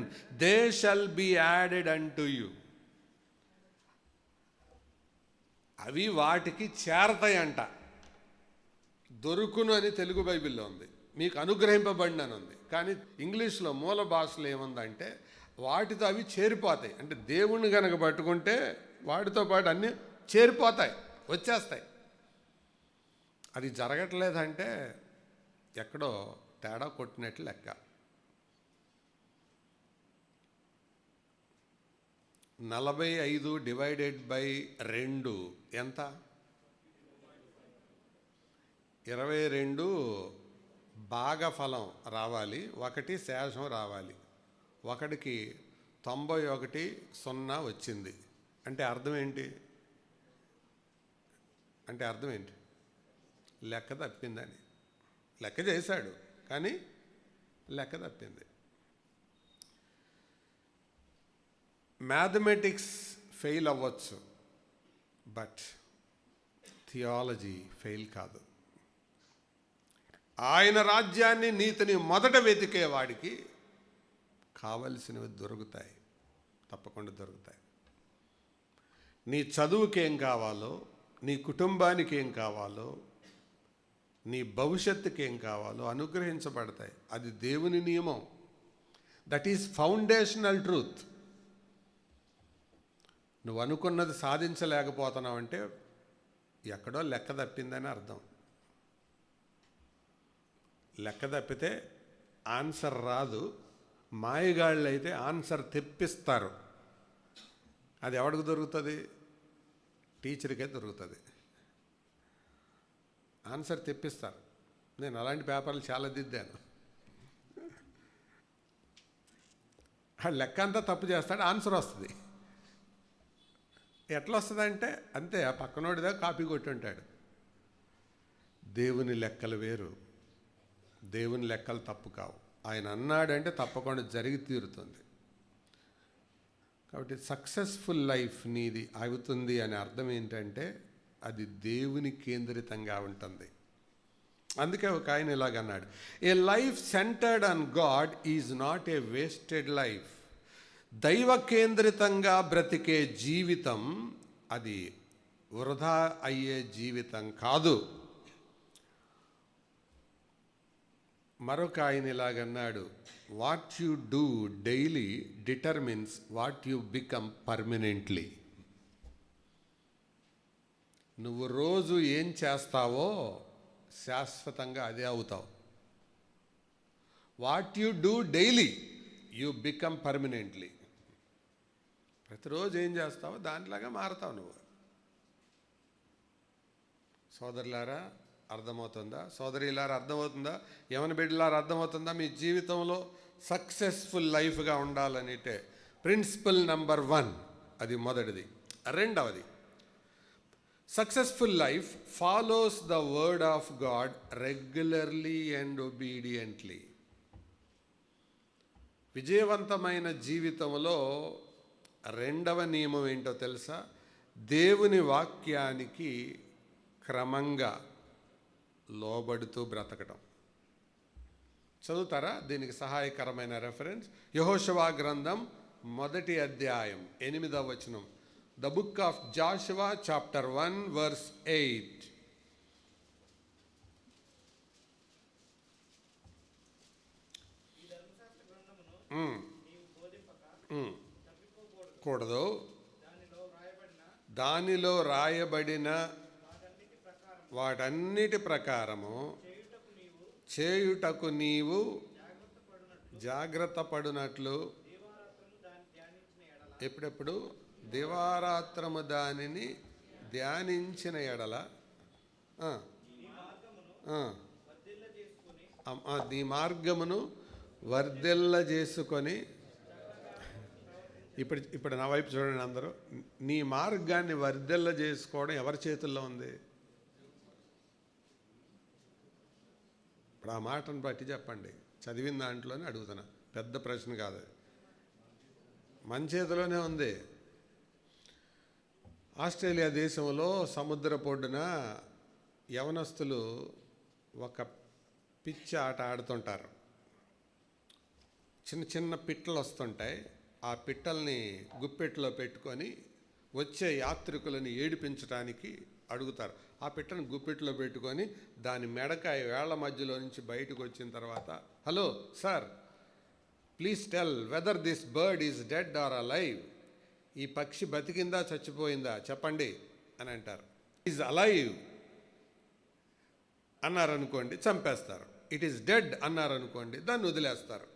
they shall be added unto you. అవి వాటికి చేరతాయంట. దొరుకును అని తెలుగు బైబిల్లో ఉంది, మీకు అనుగ్రహింపబడిన అని ఉంది. కానీ ఇంగ్లీష్లో మూల భాషలో ఏముందంటే వాటితో అవి చేరిపోతాయి. అంటే దేవుణ్ణి కనుక పట్టుకుంటే వాటితో పాటు అన్నీ చేరిపోతాయి, వచ్చేస్తాయి. అది జరగట్లేదంటే ఎక్కడో తేడా కొట్టినట్లు లెక్క. 45 డివైడెడ్ బై 2 ఎంత? 22 భాగఫలం రావాలి, 1 శేషం రావాలి. 1కి 91 0 వచ్చింది. అంటే అర్థం ఏంటి? లెక్క తప్పిందని. లెక్క చేశాడు కానీ లెక్క తప్పింది. మ్యాథమెటిక్స్ ఫెయిల్ అవ్వచ్చు, బట్ థియాలజీ ఫెయిల్ కాదు. ఆయన రాజ్యాన్ని, నీతిని మొదట వెతికే వాడికి కావలసినవి దొరుకుతాయి, తప్పకుండా దొరుకుతాయి. నీ చదువుకి ఏం కావాలో, నీ కుటుంబానికి ఏం కావాలో, నీ భవిష్యత్తుకి ఏం కావాలో అనుగ్రహించబడతాయి. అది దేవుని నియమం. That is foundational truth. నువ్వు అనుకున్నది సాధించలేకపోతున్నావు అంటే ఎక్కడో లెక్క తప్పిందని అర్థం. లెక్క తప్పితే ఆన్సర్ రాదు. మాయగాళ్ళు అయితే ఆన్సర్ తెప్పిస్తారు. అది ఎవరికి దొరుకుతుంది? టీచర్కే దొరుకుతుంది. ఆన్సర్ తెప్పిస్తారు. నేను అలాంటి పేపర్లు చాలా దిద్దాను. ఆ లెక్క అంతా తప్పు చేస్తాడు, ఆన్సర్ వస్తుంది. ఎట్లా వస్తుందంటే అంతే, ఆ పక్కనోడిదా కాపీ కొట్టి ఉంటాడు. దేవుని లెక్కలు వేరు, దేవుని లెక్కలు తప్పు కావు. ఆయన అన్నాడంటే తప్పకుండా జరిగి తీరుతుంది. కాబట్టి సక్సెస్ఫుల్ లైఫ్ నీది అవుతుంది అనే అర్థం ఏంటంటే అది దేవుని కేంద్రితంగా ఉంటుంది. అందుకే ఒక ఆయన ఇలాగన్నాడు, a life centered on God is not a wasted life. దైవ కేంద్రితంగా బ్రతికే జీవితం అది వృధా అయ్యే జీవితం కాదు. మరొక ఆయన ఇలాగన్నాడు, what you do daily determines what you become permanently. నువ్వు రోజు ఏం చేస్తావో శాశ్వతంగా అదే అవుతావు. What you do daily you become permanently. ప్రతిరోజు ఏం చేస్తావో దానిలాగా మారతావు నువ్వు. సోదరులారా అర్థమవుతుందా? సోదరిలారా అర్థమవుతుందా? యవన బిడ్డలారా అర్థమవుతుందా? మీ జీవితంలో సక్సెస్ఫుల్ లైఫ్గా ఉండాలనిటే ప్రిన్సిపల్ నెంబర్ 1 అది మొదటిది. రెండవది, successful life follows the word of God regularly and obediently. విజయవంతమైన జీవితంలో రెండవ నియమం ఏంటో తెలుసా? దేవుని వాక్యానికి క్రమంగా లోబడుతూ బ్రతకడం. చదువుతారా? దీనికి సహాయకరమైన రెఫరెన్స్ యెహోషువ గ్రంథం 1వ అధ్యాయం 8వ వచనం. The book of Jashuva chapter 1 verse 8. కూడదు. దానిలో రాయబడిన వాటన్నిటి ప్రకారము చేయుటకు నీవు జాగ్రత్త పడునట్లు ఎప్పుడెప్పుడు దివారాత్రము దానిని ధ్యానించిన ఎడల నీ మార్గమును వర్ధిల్ల చేసుకొని. ఇప్పుడు నా వైపు చూడండి అందరూ. నీ మార్గాన్ని వర్ధిల్ల చేసుకోవడం ఎవరి చేతుల్లో ఉంది? ఇప్పుడు ఆ మాటను బట్టి చెప్పండి. చదివిన దాంట్లోనే అడుగుతున్నా, పెద్ద ప్రశ్న కాదు. మన చేతిలోనే ఉంది. ఆస్ట్రేలియా దేశంలో సముద్ర పొడ్డున యవనస్తులు ఒక పిచ్చి ఆట ఆడుతుంటారు. చిన్న చిన్న పిట్టలు వస్తుంటాయి. ఆ పిట్టల్ని గుప్పెట్లో పెట్టుకొని వచ్చే యాత్రికులని ఏడిపించడానికి అడుగుతారు. ఆ పిట్టను గుప్పెట్లో పెట్టుకొని దాని మెడకాయ వేళ్ల మధ్యలో నుంచి బయటకు వచ్చిన తర్వాత, hello sir, please tell whether this bird is dead or alive. ఈ పక్షి బతికిందా చచ్చిపోయిందా చెప్పండి అని అంటారు. ఈజ్ అలైవ్ అన్నారనుకోండి చంపేస్తారు. ఇట్ ఈస్ డెడ్ అన్నారనుకోండి దాన్ని వదిలేస్తారు.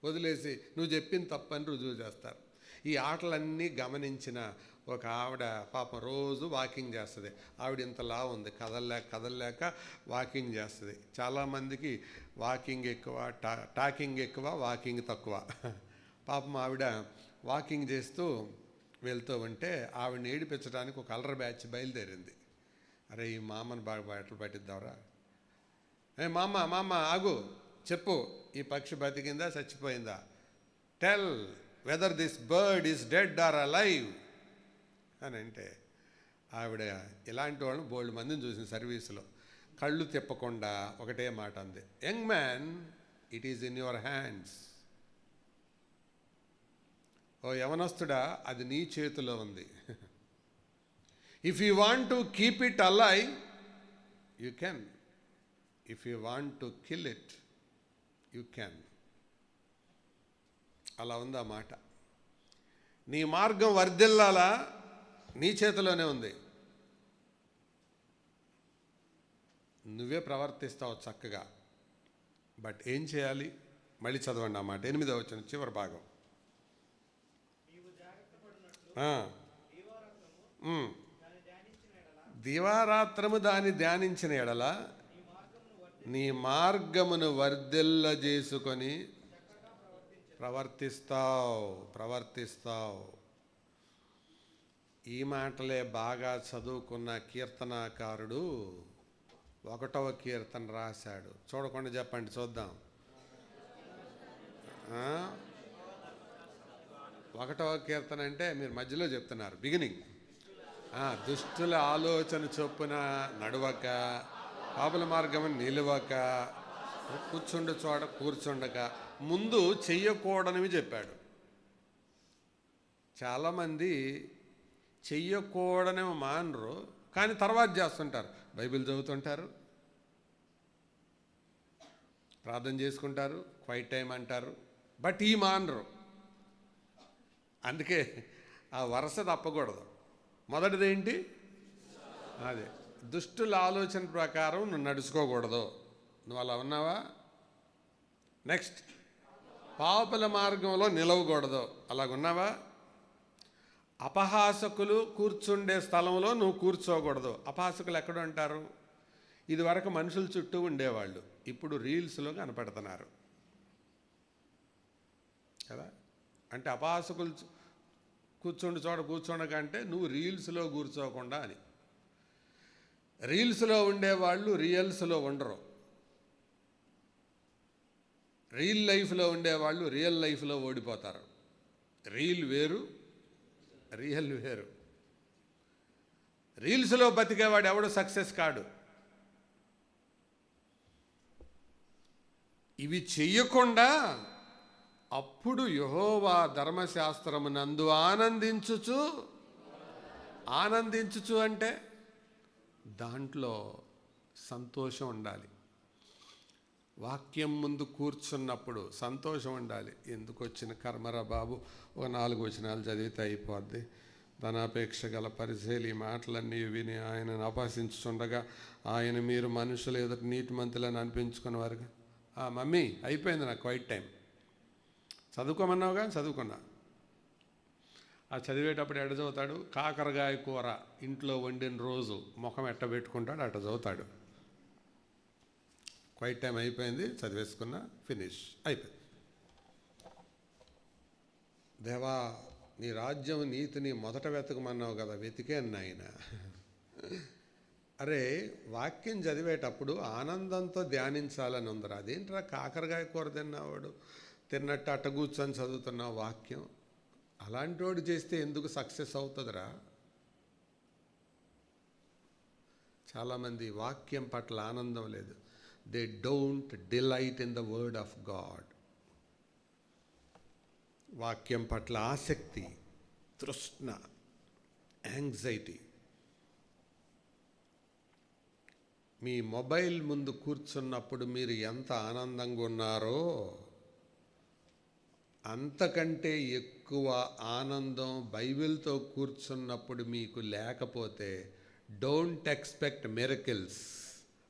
వదిలేసి నువ్వు చెప్పింది తప్పని రుజువు చేస్తారు. ఈ ఆటలన్నీ గమనించిన ఒక ఆవిడ పాపం రోజు వాకింగ్ చేస్తుంది. ఆవిడ ఇంతలా ఉంది, కదలలేక వాకింగ్ చేస్తుంది. చాలామందికి వాకింగ్ ఎక్కువ, టాకింగ్ ఎక్కువ, వాకింగ్ తక్కువ. పాపం ఆవిడ వాకింగ్ చేస్తూ వెళ్తూ ఉంటే ఆవిడని ఏడిపించడానికి ఒక అల్లరి బ్యాచ్ బయలుదేరింది. అరే ఈ మామను బాగా బట్టలు పట్టిద్దాంరా. మామ ఆగు, చెప్పు, ఈ పక్షి బతికిందా చచ్చిపోయిందా? Tell whether this bird is dead or alive అని అంటే ఆవిడ ఇలాంటి వాళ్ళని బోల్డ్ మందిని చూసిన సర్వీసులో కళ్ళు తిప్పకుండా ఒకటే మాట అంది, young man, it is in your hands. ఓ యవనస్తుడా, అది నీ చేతిలో ఉంది. If you want to keep it alive you can. If you want to kill it you can. అలా ఉంది ఆ మాట. నీ మార్గం వర్ధిల్లాలా నీ చేతిలోనే ఉంది. నువ్వే ప్రవర్తిస్తావు చక్కగా. బట్ ఏం చేయాలి? మళ్ళీ చదవండి ఆ మాట. 8వ వచనం చివరి భాగం. దివారాత్రము దాన్ని ధ్యానించిన ఎడల నీ మార్గమును వర్ధిల్ల చేసుకొని ప్రవర్తిస్తావు. ఈ మాటలే బాగా చదువుకున్న కీర్తనాకారుడు 1వ కీర్తన రాశాడు. చూడకుండా చెప్పండి, చూద్దాం. 1వ కీర్తన అంటే మీరు మధ్యలో చెప్తున్నారు, బిగినింగ్. దుష్టుల ఆలోచన చొప్పున నడవక, పాపుల మార్గం నిలవక, కూర్చుండక ముందు చెయ్యకూడనివి చెప్పాడు. చాలామంది చెయ్యకూడనివి మానరు, కానీ తర్వాత చేస్తుంటారు. బైబిల్ చదువుతుంటారు, ప్రార్థన చేసుకుంటారు, క్వైట్ టైం అంటారు, బట్ ఈ మానరు. అందుకే ఆ వరుస తప్పకూడదు. మొదటిదేంటి? అదే, దుష్టుల ఆలోచన ప్రకారం నువ్వు నడుచుకోకూడదు. నువ్వు అలా ఉన్నావా? నెక్స్ట్, పాపుల మార్గంలో నిలవకూడదు. అలాగున్నావా? అపహాసకులు కూర్చుండే స్థలంలో నువ్వు కూర్చోకూడదు. అపహాసకులు ఎక్కడ ఉంటారు? ఇదివరకు మనుషుల చుట్టూ ఉండేవాళ్ళు, ఇప్పుడు రీల్స్లో కనపడుతున్నారు కదా. అంటే అపహాసకులు కూర్చోండకంటే నువ్వు రీల్స్లో కూర్చోకుండా అని. రీల్స్లో ఉండేవాళ్ళు రియల్స్లో ఉండరు. రియల్ లైఫ్లో ఉండేవాళ్ళు రియల్ లైఫ్లో ఓడిపోతారు. రీల్ వేరు, రియల్ వేరు. రీల్స్లో బతికేవాడు ఎవడు సక్సెస్ కాడు. ఇవి చెయ్యకుండా అప్పుడు యెహోవా ధర్మశాస్త్రమునందు ఆనందించుచు అంటే దాంట్లో సంతోషం ఉండాలి. వాక్యం ముందు కూర్చున్నప్పుడు సంతోషం ఉండాలి. ఎందుకు వచ్చిన కర్మరా బాబు, ఒక 4 వచనాలు చదివితే అయిపోద్ది. ధనాపేక్ష గల పరిశీలి మాటలన్నీ విని ఆయనను అపహసించుచుండగా ఆయన మీరు మనుషులు ఎదుట నీతిమంతులను అనిపించుకున్న వారుగా. మమ్మీ అయిపోయింది, నాకు క్వైట్ టైం. చదువుకోమన్నావుగా, చదువుకున్నా. ఆ చదివేటప్పుడు ఎట్ట చదువుతాడు? కాకరకాయ కూర ఇంట్లో వండిన రోజు ముఖం ఎట్ట పెట్టుకుంటాడు అట్ట చదువుతాడు. క్వైట్ టైం అయిపోయింది, చదివేసుకున్నా, ఫినిష్ అయిపోయింది. దేవా, నీ రాజ్యం నీతిని మొదట వెతకమన్నావు కదా, వెతికాను నాయన. అరే, వాక్యం చదివేటప్పుడు ఆనందంతో ధ్యానించాలని ఉందిరా. అదేంట్రా కాకరకాయ కూర తిన్నవాడు తిన్నట్టు అట్ట కూర్చొని చదువుతున్నావు వాక్యం? అలాంటి వాడు చేస్తే ఎందుకు సక్సెస్ అవుతుందిరా? చాలామంది వాక్యం పట్ల ఆనందం లేదు. They don't delight in the word of God. వాక్యం పట్ల ఆసక్తి, తృష్ణ, యాంగ్జైటీ. మీ మొబైల్ ముందు కూర్చున్నప్పుడు మీరు ఎంత ఆనందంగా ఉన్నారో అంతకంటే ఎక్కువ ఆనందం బైబిల్తో కూర్చున్నప్పుడు మీకు లేకపోతే డోంట్ ఎక్స్పెక్ట్ మిరకిల్స్.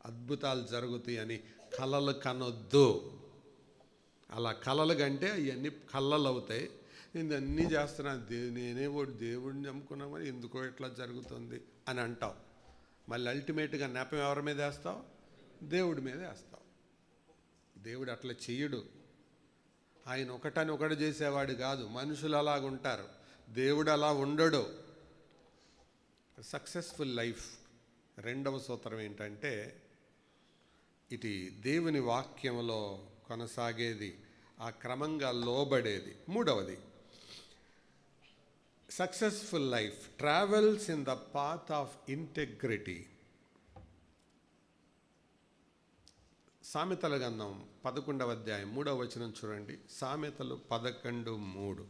అద్భుతాలు జరుగుతాయని కలలు కనొద్దు. అలా కలలు కంటే అవన్నీ కళ్ళలు అవుతాయి. నేను అన్నీ చేస్తున్నాను, నేనే దేవుడిని నమ్ముకున్నామని ఎందుకో ఇట్లా జరుగుతుంది అని అంటావు. మళ్ళీ అల్టిమేట్గా నెపం ఎవరి మీద వేస్తావు? దేవుడి మీద వేస్తావు. దేవుడు అట్లా చెయ్యడు. ఆయన ఒకటని ఒకటి చేసేవాడు కాదు. మనుషులు అలాగుంటారు, దేవుడు అలా ఉండడు. సక్సెస్ఫుల్ లైఫ్ రెండవ సూత్రం ఏంటంటే, ఇది దేవుని వాక్యంలో కొనసాగేది, ఆ క్రమంగా లోబడేది. మూడవది, successful life travels in the path of integrity. సామెతల గ్రంథం 11వ అధ్యాయం 3వ వచనం చూడండి. సామెతలు 11:3.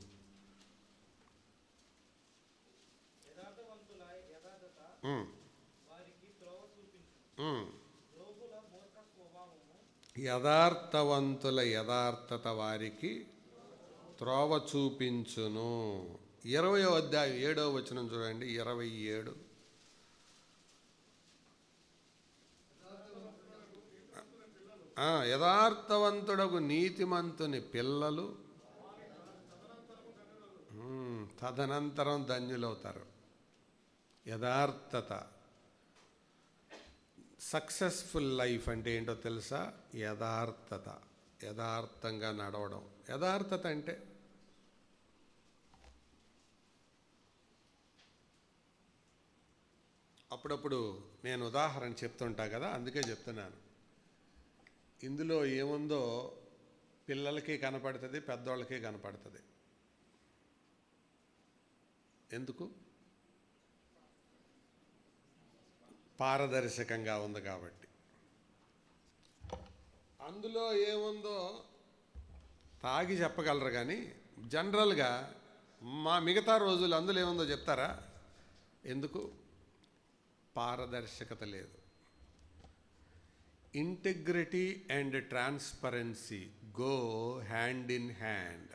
యథార్థవంతుల యథార్థత వారికి త్రోవ చూపించును. 20వ అధ్యాయం 7వ వచనం చూడండి. 27. యథార్థవంతుడకు నీతిమంతుని పిల్లలు తదనంతరం ధన్యులవుతారు. యథార్థత. సక్సెస్ఫుల్ లైఫ్ అంటే ఏంటో తెలుసా? యథార్థత. యథార్థంగా నడవడం. యథార్థత అంటే అప్పుడప్పుడు నేను ఉదాహరణ చెప్తుంటా కదా, అందుకే చెప్తున్నాను. ఇందులో ఏముందో పిల్లలకి కనపడుతుంది, పెద్దవాళ్ళకి కనపడుతుంది. ఎందుకు? పారదర్శకంగా ఉంది కాబట్టి. అందులో ఏముందో తాగి చెప్పగలరు కానీ జనరల్గా మిగతా రోజులు అందులో ఏముందో చెప్తారా? ఎందుకు? పారదర్శకత లేదు. Integrity and transparency go hand in hand.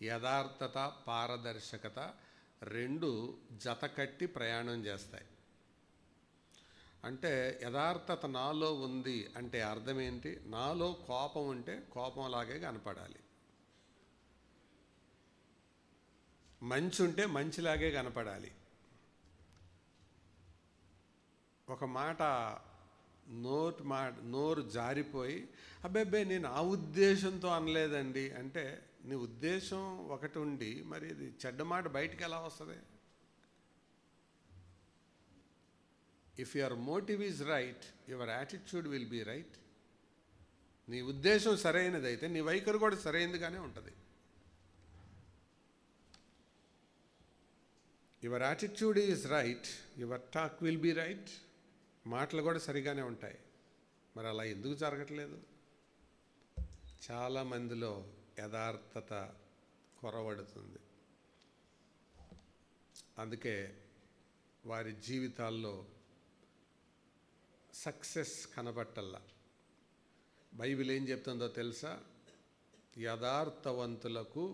యథార్థత, పారదర్శకత రెండు జత కట్టి ప్రయాణం చేస్తాయి. అంటే యథార్థత నాలో ఉంది అంటే అర్థం ఏంటి? నాలో కోపం ఉంటే కోపంలాగే కనపడాలి. మంచి ఉంటే మంచిలాగే కనపడాలి. ఒక మాట నోరు జారిపోయి అబ్బాయి నేను ఆ ఉద్దేశంతో అనలేదండి అంటే, నీ ఉద్దేశం ఒకటి ఉండి మరి ఇది చెడ్డ మాట బయటికి ఎలా వస్తుంది? If your motive is right, your attitude will be right. నీ ఉద్దేశం సరైనదైతే నీ వైఖరి కూడా సరైనదిగానే ఉంటుంది. Your attitude is right, your talk will be right. మాటలు కూడా సరిగానే ఉంటాయి. మరి అలా ఎందుకు జరగట్లేదు? చాలామందిలో యథార్థత కొరవడుతుంది. అందుకే వారి జీవితాల్లో సక్సెస్ కనబట్టల్లా. బైబిల్ ఏం చెప్తుందో తెలుసా? యథార్థవంతులకు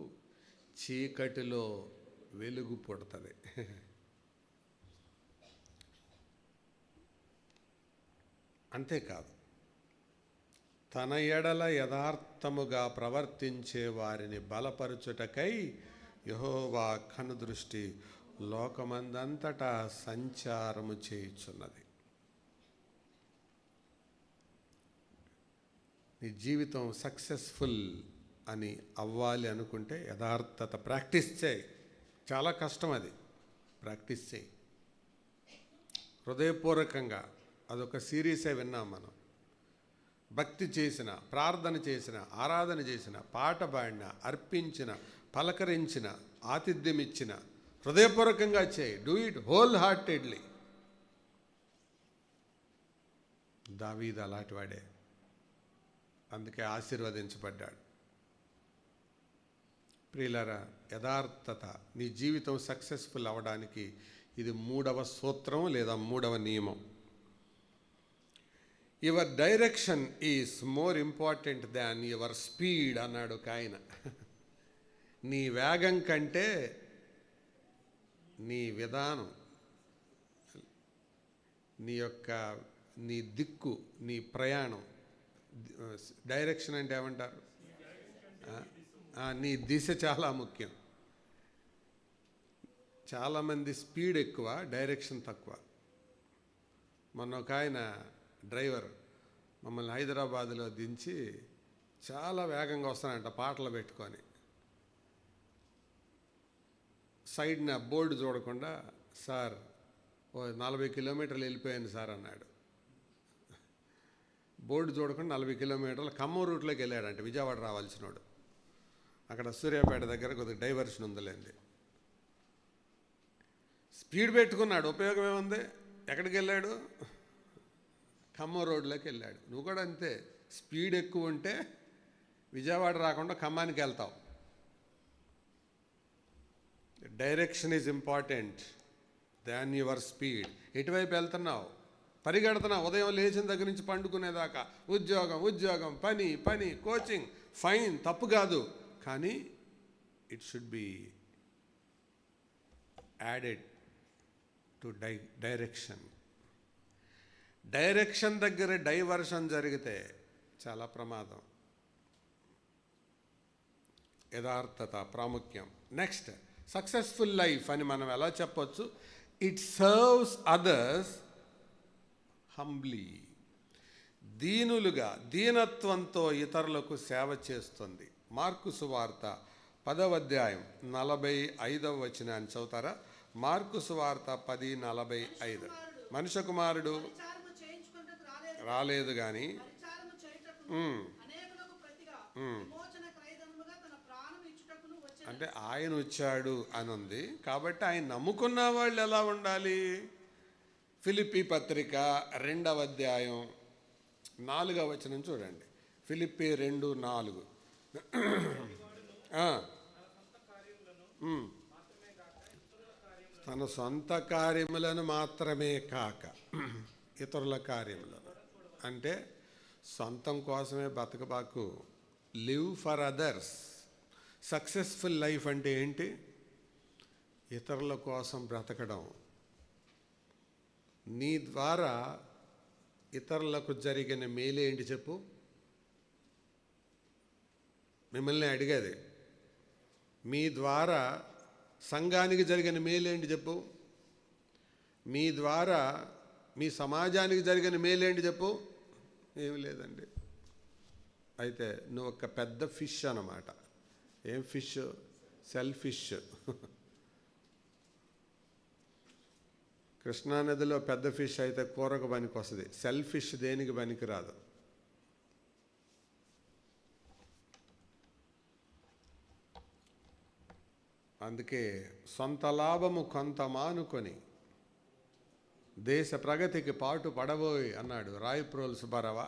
చీకటిలో వెలుగు పుడుతుంది. అంతేకాదు, తన ఎడల యథార్థముగా ప్రవర్తించే వారిని బలపరచుటకై యెహోవా కనుదృష్టి లోకమందంతటా సంచారము చేయుచున్నది. నీ జీవితం సక్సెస్ఫుల్ అని అవ్వాలి అనుకుంటే యథార్థత ప్రాక్టీస్ చేయి. చాలా కష్టం అది, ప్రాక్టీస్ చేయి హృదయపూర్వకంగా. అదొక సిరీసే విన్నాం మనం. భక్తి చేసిన, ప్రార్థన చేసిన, ఆరాధన చేసిన, పాట పాడిన, అర్పించిన, పలకరించిన, ఆతిథ్యం ఇచ్చిన హృదయపూర్వకంగా చేయి. Do it whole heartedly. దావీదు అలాంటి వాడే, అందుకే ఆశీర్వదించబడ్డాడు. ప్రియులారా, యథార్థత నీ జీవితం సక్సెస్ఫుల్ అవ్వడానికి ఇది 3వ సూత్రం లేదా 3వ నియమం. Your direction is more important than your speed అన్నాడు ఒక ఆయన. నీ వేగం కంటే నీ విధానం, నీ దిక్కు, నీ ప్రయాణం. డైరెక్షన్ అంటే ఏమంటారు? నీ దిశ చాలా ముఖ్యం. చాలామంది స్పీడ్ ఎక్కువ, డైరెక్షన్ తక్కువ. మొన్న ఒక ఆయన డ్రైవర్ మమ్మల్ని హైదరాబాదులో దించి చాలా వేగంగా వస్తానంట పాటలు పెట్టుకొని. సైడ్న బోర్డు చూడకుండా, సార్ 40 కిలోమీటర్లు వెళ్ళిపోయాను సార్ అన్నాడు. బోర్డు చూడకుండా 40 కిలోమీటర్లు ఖమ్మం రూట్లోకి వెళ్ళాడంట, విజయవాడ రావాల్సినోడు. అక్కడ సూర్యాపేట దగ్గర కొద్దిగా డైవర్షన్ ఉందిలేండి. స్పీడ్ పెట్టుకున్నాడు, ఉపయోగం ఏముంది? ఎక్కడికి వెళ్ళాడు? ఖమ్మం రోడ్లోకి వెళ్ళాడు. నువ్వు కూడా అంతే, స్పీడ్ ఎక్కువ ఉంటే విజయవాడ రాకుండా ఖమ్మానికి వెళ్తావు. Direction is important than your speed. ఎటువైపు వెళ్తున్నావు? పరిగెడుతున్నావు ఉదయం లేచిన దగ్గర నుంచి పండుకునేదాకా. ఉద్యోగం, పని, కోచింగ్, ఫైన్, తప్పు కాదు. కానీ it should be added to direction. Direction దగ్గర డైవర్షన్ జరిగితే చాలా ప్రమాదం. యథార్థత ప్రాముఖ్యం. నెక్స్ట్, సక్సెస్ఫుల్ లైఫ్ అని మనం ఎలా చెప్పొచ్చు? It serves others humbly. దీనులుగా, దీనత్వంతో ఇతరులకు సేవ చేస్తుంది. మార్కు సువార్త 10వ అధ్యాయం 45వ వచనాన్ని చదువుతారా? మార్కు సువార్త 10:45. మనుష్య కుమారుడు రాలేదు కానీ అంటే ఆయన వచ్చాడు అని ఉంది. కాబట్టి ఆయన నమ్ముకున్న వాళ్ళు ఎలా ఉండాలి? ఫిలిప్పీ పత్రిక 2వ అధ్యాయం 4వ వచనం చూడండి. ఫిలిప్పీ 2:4. తన సొంత కార్యములను మాత్రమే కాక ఇతరుల కార్యములను. అంటే సొంతం కోసమే బతకబాకు. Live for others. Successful life అంటే ఏంటి? ఇతరుల కోసం బ్రతకడం. నీ ద్వారా ఇతరులకు జరిగిన మేలేంటి చెప్పు? మిమ్మల్ని అడిగేది. మీ ద్వారా సంఘానికి జరిగిన మేలేంటి చెప్పు? మీ ద్వారా మీ సమాజానికి జరిగిన మేలేంటి చెప్పు? ఏమి లేదండి. అయితే నువ్వు ఒక పెద్ద ఫిష్ అన్నమాట. ఏం ఫిష్? సెల్ఫిష్. కృష్ణానదిలో పెద్ద ఫిష్ అయితే కూరకు పనికి వస్తుంది, సెల్ఫిష్ దేనికి పనికి రాదు. అందుకే సొంత లాభము కొంత మానుకొని దేశ ప్రగతికి పాటు పడబోయి అన్నాడు రాయప్రోలు సుబ్బారావ.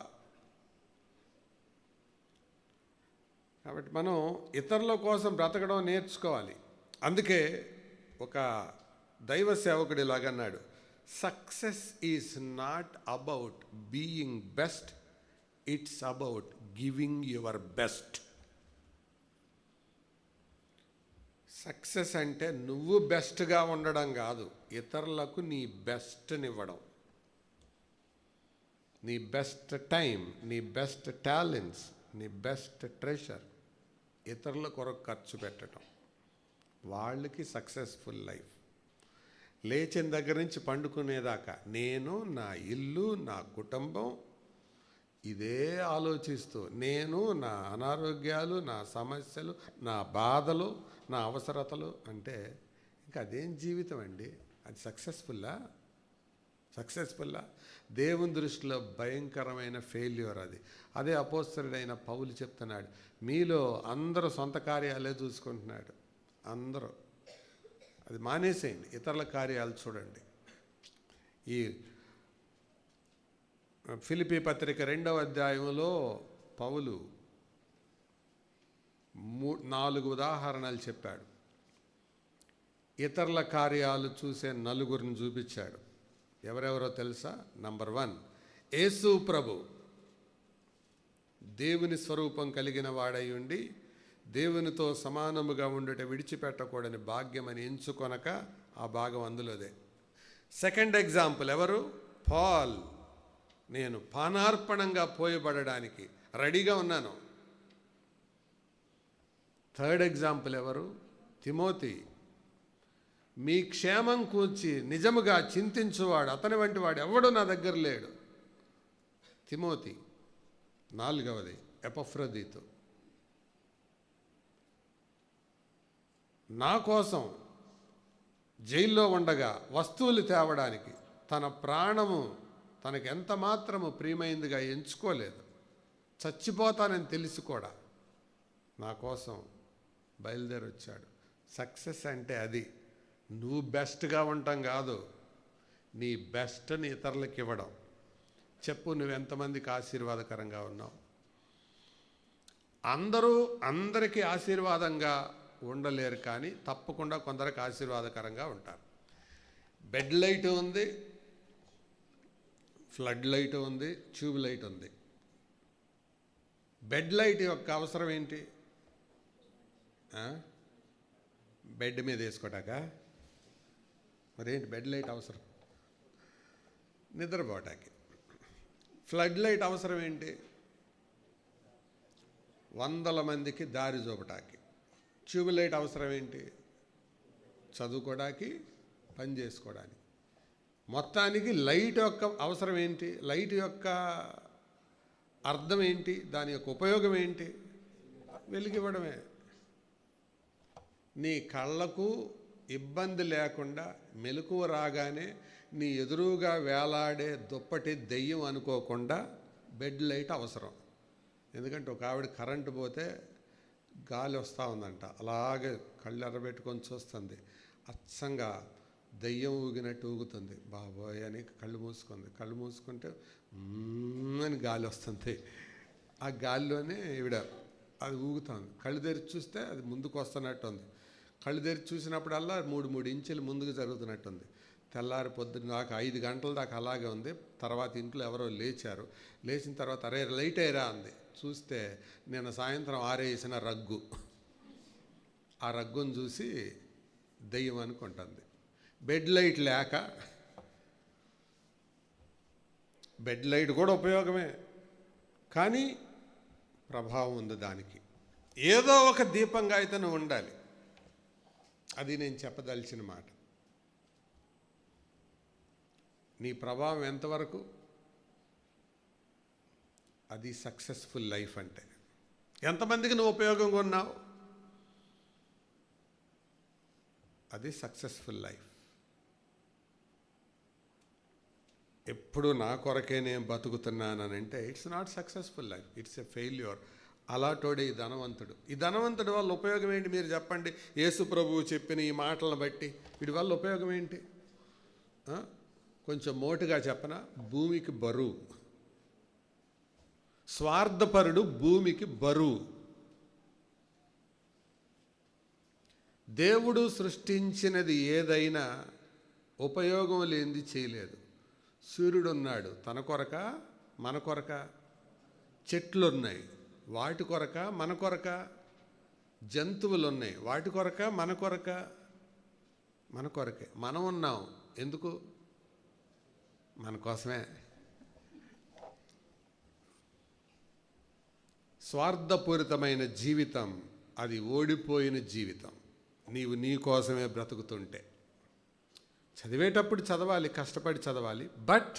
కాబట్టి మనం ఇతరుల కోసం బ్రతకడం నేర్చుకోవాలి. అందుకే ఒక దైవ సేవకుడు ఇలాగన్నాడు, success is not about being best, it's about giving your best. Success అంటే నువ్వు బెస్ట్గా ఉండడం కాదు, ఇతరులకు నీ బెస్ట్నివ్వడం. నీ బెస్ట్ టైం, నీ బెస్ట్ టాలెంట్స్, నీ బెస్ట్ ట్రెషర్ ఇతరుల కొరకు ఖర్చు పెట్టడం. వాళ్ళకి సక్సెస్ఫుల్ లైఫ్. లేచిన దగ్గర నుంచి పండుకునేదాకా నేను, నా ఇల్లు, నా కుటుంబం ఇదే ఆలోచిస్తూ, నేను, నా అనారోగ్యాలు, నా సమస్యలు, నా బాధలు, నా అవసరతలు అంటే ఇంకా అదేం జీవితం అండి? అది సక్సెస్ఫుల్లా? దేవుని దృష్టిలో భయంకరమైన ఫెయిల్యూర్ అది. అదే అపోస్తలుడైన పౌలు చెప్తున్నాడు, మీలో అందరూ సొంత కార్యాలే చూసుకుంటున్నాడు. అందరూ అది మానేసేయండి, ఇతరుల కార్యాలు చూడండి. ఈ ఫిలిప్పీ పత్రిక 2వ అధ్యాయంలో పౌలు 4 ఉదాహరణలు చెప్పాడు. ఇతరుల కార్యాలు చూసే నలుగురిని చూపించాడు. ఎవరెవరో తెలుసా? నంబర్ 1, యేసు ప్రభు దేవుని స్వరూపం కలిగిన వాడై ఉండి దేవునితో సమానముగా ఉండుట విడిచిపెట్టకూడని భాగ్యమని ఎంచుకొనక ఆ భాగం అందులోదే. సెకండ్ ఎగ్జాంపుల్ ఎవరు? పాల్. నేను పానార్పణంగా పోయబడడానికి రెడీగా ఉన్నాను. థర్డ్ ఎగ్జాంపుల్ ఎవరు? తిమోతి. మీ క్షేమం కూర్చి నిజముగా చింతించువాడు, అతని వంటి వాడు ఎవడు నా దగ్గర లేడు. తిమోతి. 4వది ఎపఫ్రొదితు. నా కోసం జైల్లో ఉండగా వస్తువులు తేవడానికి తన ప్రాణము తనకు ఎంత మాత్రము ప్రియమైందిగా ఎంచుకోలేదు. చచ్చిపోతానని తెలిసి కూడా నా కోసం బయలుదేరి వచ్చాడు. సక్సెస్ అంటే అది. నువ్వు బెస్ట్గా ఉండటం కాదు, నీ బెస్ట్ని ఇతరులకు ఇవ్వడం. చెప్పు, నువ్వెంతమందికి ఆశీర్వాదకరంగా ఉన్నావు? అందరికీ ఆశీర్వాదంగా ఉండలేరు, కానీ తప్పకుండా కొందరికి ఆశీర్వాదకరంగా ఉంటారు. బెడ్ లైట్ ఉంది, ఫ్లడ్ లైట్ ఉంది, ట్యూబ్ లైట్ ఉంది. బెడ్ లైట్ యొక్క అవసరం ఏంటి? బెడ్ మీద వేసుకోటాక మరేంటి బెడ్ లైట్ అవసరం? నిద్రపోవటానికి. ఫ్లడ్ లైట్ అవసరం ఏంటి? 100 మందికి దారి చూపటానికి. ట్యూబ్ లైట్ అవసరం ఏంటి? చదువుకోవడానికి, పని చేసుకోవడానికి. మొత్తానికి లైట్ యొక్క అవసరం ఏంటి? లైట్ యొక్క అర్థం ఏంటి? దాని యొక్క ఉపయోగం ఏంటి? వెలిగివ్వడమే. నీ కళ్ళకు ఇబ్బంది లేకుండా మెలకువ రాగానే నీ ఎదురుగా వేలాడే దుప్పటి దెయ్యం అనుకోకుండా బెడ్ లైట్ అవసరం. ఎందుకంటే ఒక ఆవిడ కరెంటు పోతే గాలి వస్తూ ఉందంట, అలాగే కళ్ళు ఎర్రబెట్టుకొని చూస్తుంది. అచ్చంగా దెయ్యం ఊగినట్టు ఊగుతుంది. బాబోయ్ అని కళ్ళు మూసుకుంది. కళ్ళు మూసుకుంటే అని గాలి వస్తుంది. ఆ గాలిలోనే ఈవిడ అది ఊగుతుంది. కళ్ళు తెరిచి చూస్తే అది ముందుకు వస్తున్నట్టు ఉంది. కళ్ళు తెరిచి చూసినప్పుడల్లా 3 ఇంచులు ముందుకు జరుగుతున్నట్టుంది. తెల్లారి పొద్దున్న దాకా 5 గంటల దాకా అలాగే ఉంది. తర్వాత ఇంట్లో ఎవరో లేచారు. లేచిన తర్వాత అరే లైట్ అయ్యరా అంది. చూస్తే నేను సాయంత్రం ఆరేసిన రగ్గు. ఆ రగ్గును చూసి దెయ్యం అనుకుంటుంది. బెడ్ లైట్ లేక, బెడ్ లైట్ కూడా ఉపయోగమే, కానీ ప్రభావం ఉంది దానికి. ఏదో ఒక దీపంగా అయితే నువ్వు ఉండాలి. అది నేను చెప్పదలిచిన మాట. నీ ప్రభావం ఎంతవరకు? అది సక్సెస్ఫుల్ లైఫ్ అంటే. ఎంతమందికి నువ్వు ఉపయోగంగా ఉన్నావు? అది సక్సెస్ఫుల్ లైఫ్. ఎప్పుడు నా కొరకే నేను బతుకుతున్నానంటే it's not successful life, it's a failure. అలాంటోడే ఈ ధనవంతుడు. ఈ ధనవంతుడి వల్ల ఉపయోగం ఏంటి మీరు చెప్పండి? యేసు ప్రభువు చెప్పిన ఈ మాటలను బట్టి వీడి వల్ల ఉపయోగం ఏంటి? కొంచెం మోటుగా చెప్పనా? భూమికి బరువు. స్వార్థపరుడు భూమికి బరువు. దేవుడు సృష్టించినది ఏదైనా ఉపయోగం లేనిది చేయలేదు. సూర్యుడు ఉన్నాడు, తన కొరక మన కొరక. చెట్లు ఉన్నాయి, వాటి కొరక మన కొరక. జంతువులు ఉన్నాయి, వాటి కొరక మన కొరక. మన కొరకే. మనం ఉన్నాం ఎందుకు? మన కోసమే. స్వార్థపూరితమైన జీవితం అది ఓడిపోయిన జీవితం. నీవు నీ కోసమే బ్రతుకుతుంటే. చదివేటప్పుడు చదవాలి, కష్టపడి చదవాలి, బట్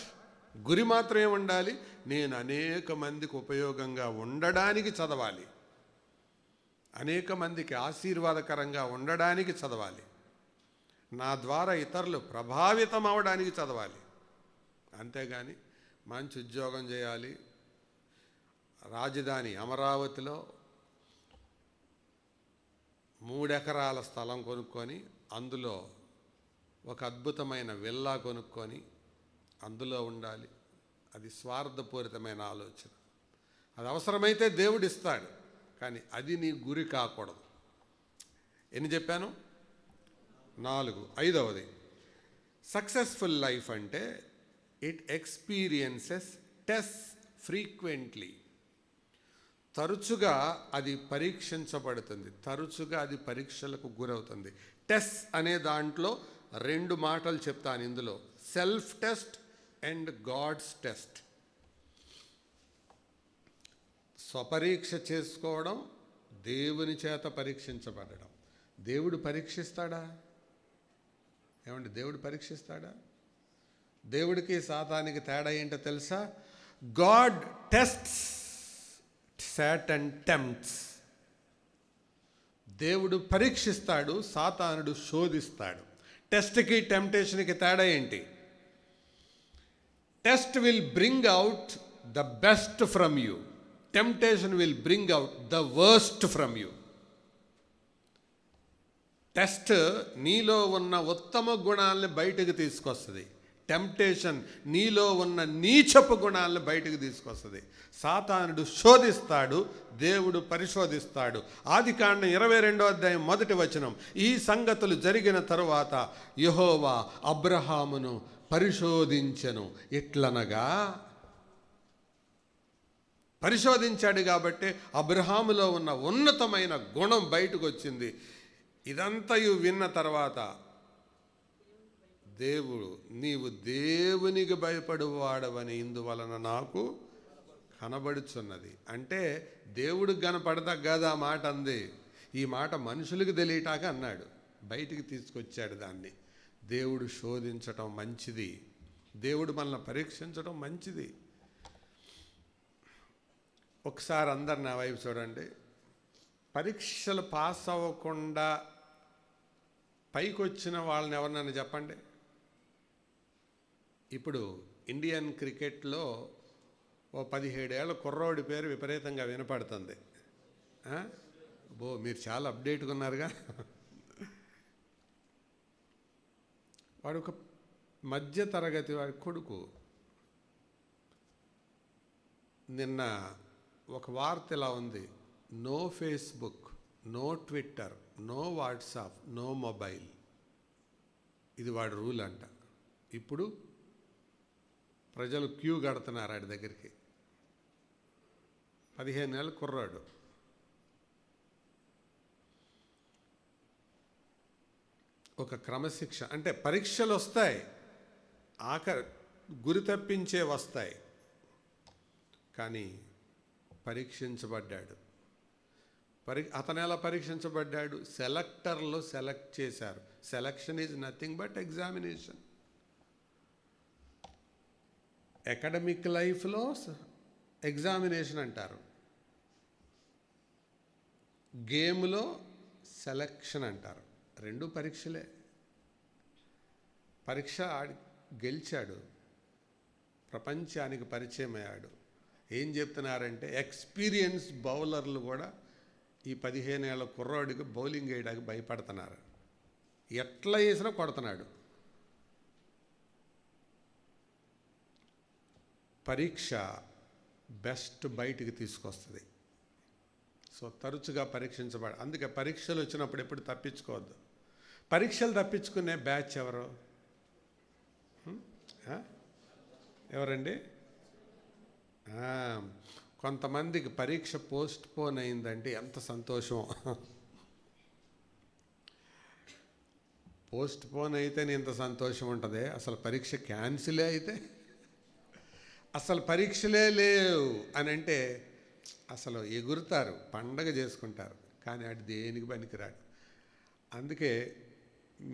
గురి మాత్రమే ఉండాలి. నేను అనేక మందికి ఉపయోగంగా ఉండడానికి చదవాలి, అనేక మందికి ఆశీర్వాదకరంగా ఉండడానికి చదవాలి, నా ద్వారా ఇతరులు ప్రభావితం అవడానికి చదవాలి. అంతేగాని మంచి ఉద్యోగం చేయాలి, రాజధాని అమరావతిలో 3 ఎకరాల స్థలం కొనుక్కొని అందులో ఒక అద్భుతమైన విల్లా కొనుక్కొని అందులో ఉండాలి, అది స్వార్థపూరితమైన ఆలోచన. అది అవసరమైతే దేవుడు ఇస్తాడు, కానీ అది నీ గురి కాకూడదు. ఎన్ని చెప్పాను? 4. 5వది, సక్సెస్ఫుల్ లైఫ్ అంటే ఇట్ ఎక్స్పీరియన్సెస్ టెస్ట్ ఫ్రీక్వెంట్లీ. తరచుగా అది పరీక్షించబడుతుంది, తరచుగా అది పరీక్షలకు గురవుతుంది. టెస్ట్ అనే దాంట్లో 2 మాటలు చెప్తాను ఇందులో, self test and God's test. స్వపరీక్ష చేసుకోవడం, దేవుని చేత పరీక్షించబడడం. దేవుడు పరీక్షిస్తాడా? ఏమండి, దేవుడు పరీక్షిస్తాడా? దేవుడికి సాతానికి తేడా ఏంటో తెలుసా? God tests, Satan tempts. దేవుడు పరీక్షిస్తాడు, సాతానుడు శోధిస్తాడు. టెస్ట్కి టెంప్టేషన్కి తేడా ఏంటి? Test will bring out the best from you, temptation will bring out the worst from you. Test నీలో ఉన్న ఉత్తమ గుణాలని బయటకు తీసుకొస్తుంది, టెంప్టేషన్ నీలో ఉన్న నీచపు గుణాలను బయటకు తీసుకొస్తుంది. సాతానుడు శోధిస్తాడు, దేవుడు పరిశోధిస్తాడు. ఆదికాండం 22వ అధ్యాయం 1వ వచనం, ఈ సంగతులు జరిగిన తరువాత యెహోవా అబ్రహామును పరిశోధించెను. ఇట్లనగా, పరిశోధించాడు కాబట్టి అబ్రహాములో ఉన్న ఉన్నతమైన గుణం బయటకు వచ్చింది. ఇదంతయు విన్న తర్వాత దేవుడు, నీవు దేవునికి భయపడువాడవని ఇందువలన నాకు కనబడుచున్నది. అంటే దేవుడికి కనపడదగ్గదా మాట అంది. ఈ మాట మనుషులకు తెలియటాక అన్నాడు, బయటికి తీసుకొచ్చాడు దాన్ని. దేవుడు శోధించటం మంచిది, దేవుడు మనల్ని పరీక్షించడం మంచిది. ఒకసారి అందరు నా వైపు చూడండి. పరీక్షలు పాస్ అవ్వకుండా పైకి వచ్చిన వాళ్ళని ఎవరినైనా చెప్పండి. ఇప్పుడు ఇండియన్ క్రికెట్లో ఓ 17 ఏళ్ల కుర్రోడి పేరు విపరీతంగా వినపడుతుంది. మీరు చాలా అప్డేట్గా ఉన్నారుగా. వాడు ఒక మధ్య తరగతి వాడి కొడుకు. నిన్న ఒక వార్త ఇలా ఉంది, no Facebook, no Twitter, no WhatsApp, no mobile. ఇది వాడి రూల్ అంట. ఇప్పుడు ప్రజలు క్యూ కడుతున్నారు ఆడి దగ్గరికి. 15 ఏళ్ళ కుర్రాడు. ఒక క్రమశిక్ష అంటే పరీక్షలు వస్తాయి, గురి తప్పించే వస్తాయి, కానీ పరీక్షించబడ్డాడు. అతను ఎలా పరీక్షించబడ్డాడు? సెలెక్టర్లో సెలెక్ట్ చేశారు. Selection is nothing but examination. Academic లైఫ్లో ఎగ్జామినేషన్ అంటారు, గేమ్లో సెలక్షన్ అంటారు. రెండు పరీక్షలే. పరీక్ష గెలిచాడు, ప్రపంచానికి పరిచయం అయ్యాడు. ఏం చెప్తున్నారంటే ఎక్స్పీరియన్స్ బౌలర్లు కూడా ఈ 15 ఏళ్ల కుర్రాడికి బౌలింగ్ వేయడానికి భయపడుతున్నారు. ఎట్లా వేసినా కొడుతున్నాడు. పరీక్ష బెస్ట్ బయటికి తీసుకొస్తుంది. సో తరచుగా అందుకే పరీక్షలు వచ్చినప్పుడు ఎప్పుడు తప్పించుకోవద్దు. పరీక్షలు తప్పించుకునే బ్యాచ్ ఎవరండి? కొంతమందికి పరీక్ష పోస్ట్ పోన్ అయిందంటే ఎంత సంతోషం. పోస్ట్ పోన్ అయితేనే ఇంత సంతోషం ఉంటుంది. అసలు పరీక్ష క్యాన్సిలే అయితే, అసలు పరీక్షలే లేవు అని అంటే అసలు ఎగురుతారు, పండగ చేసుకుంటారు. కానీ అది దేనికి పనికిరాడు. అందుకే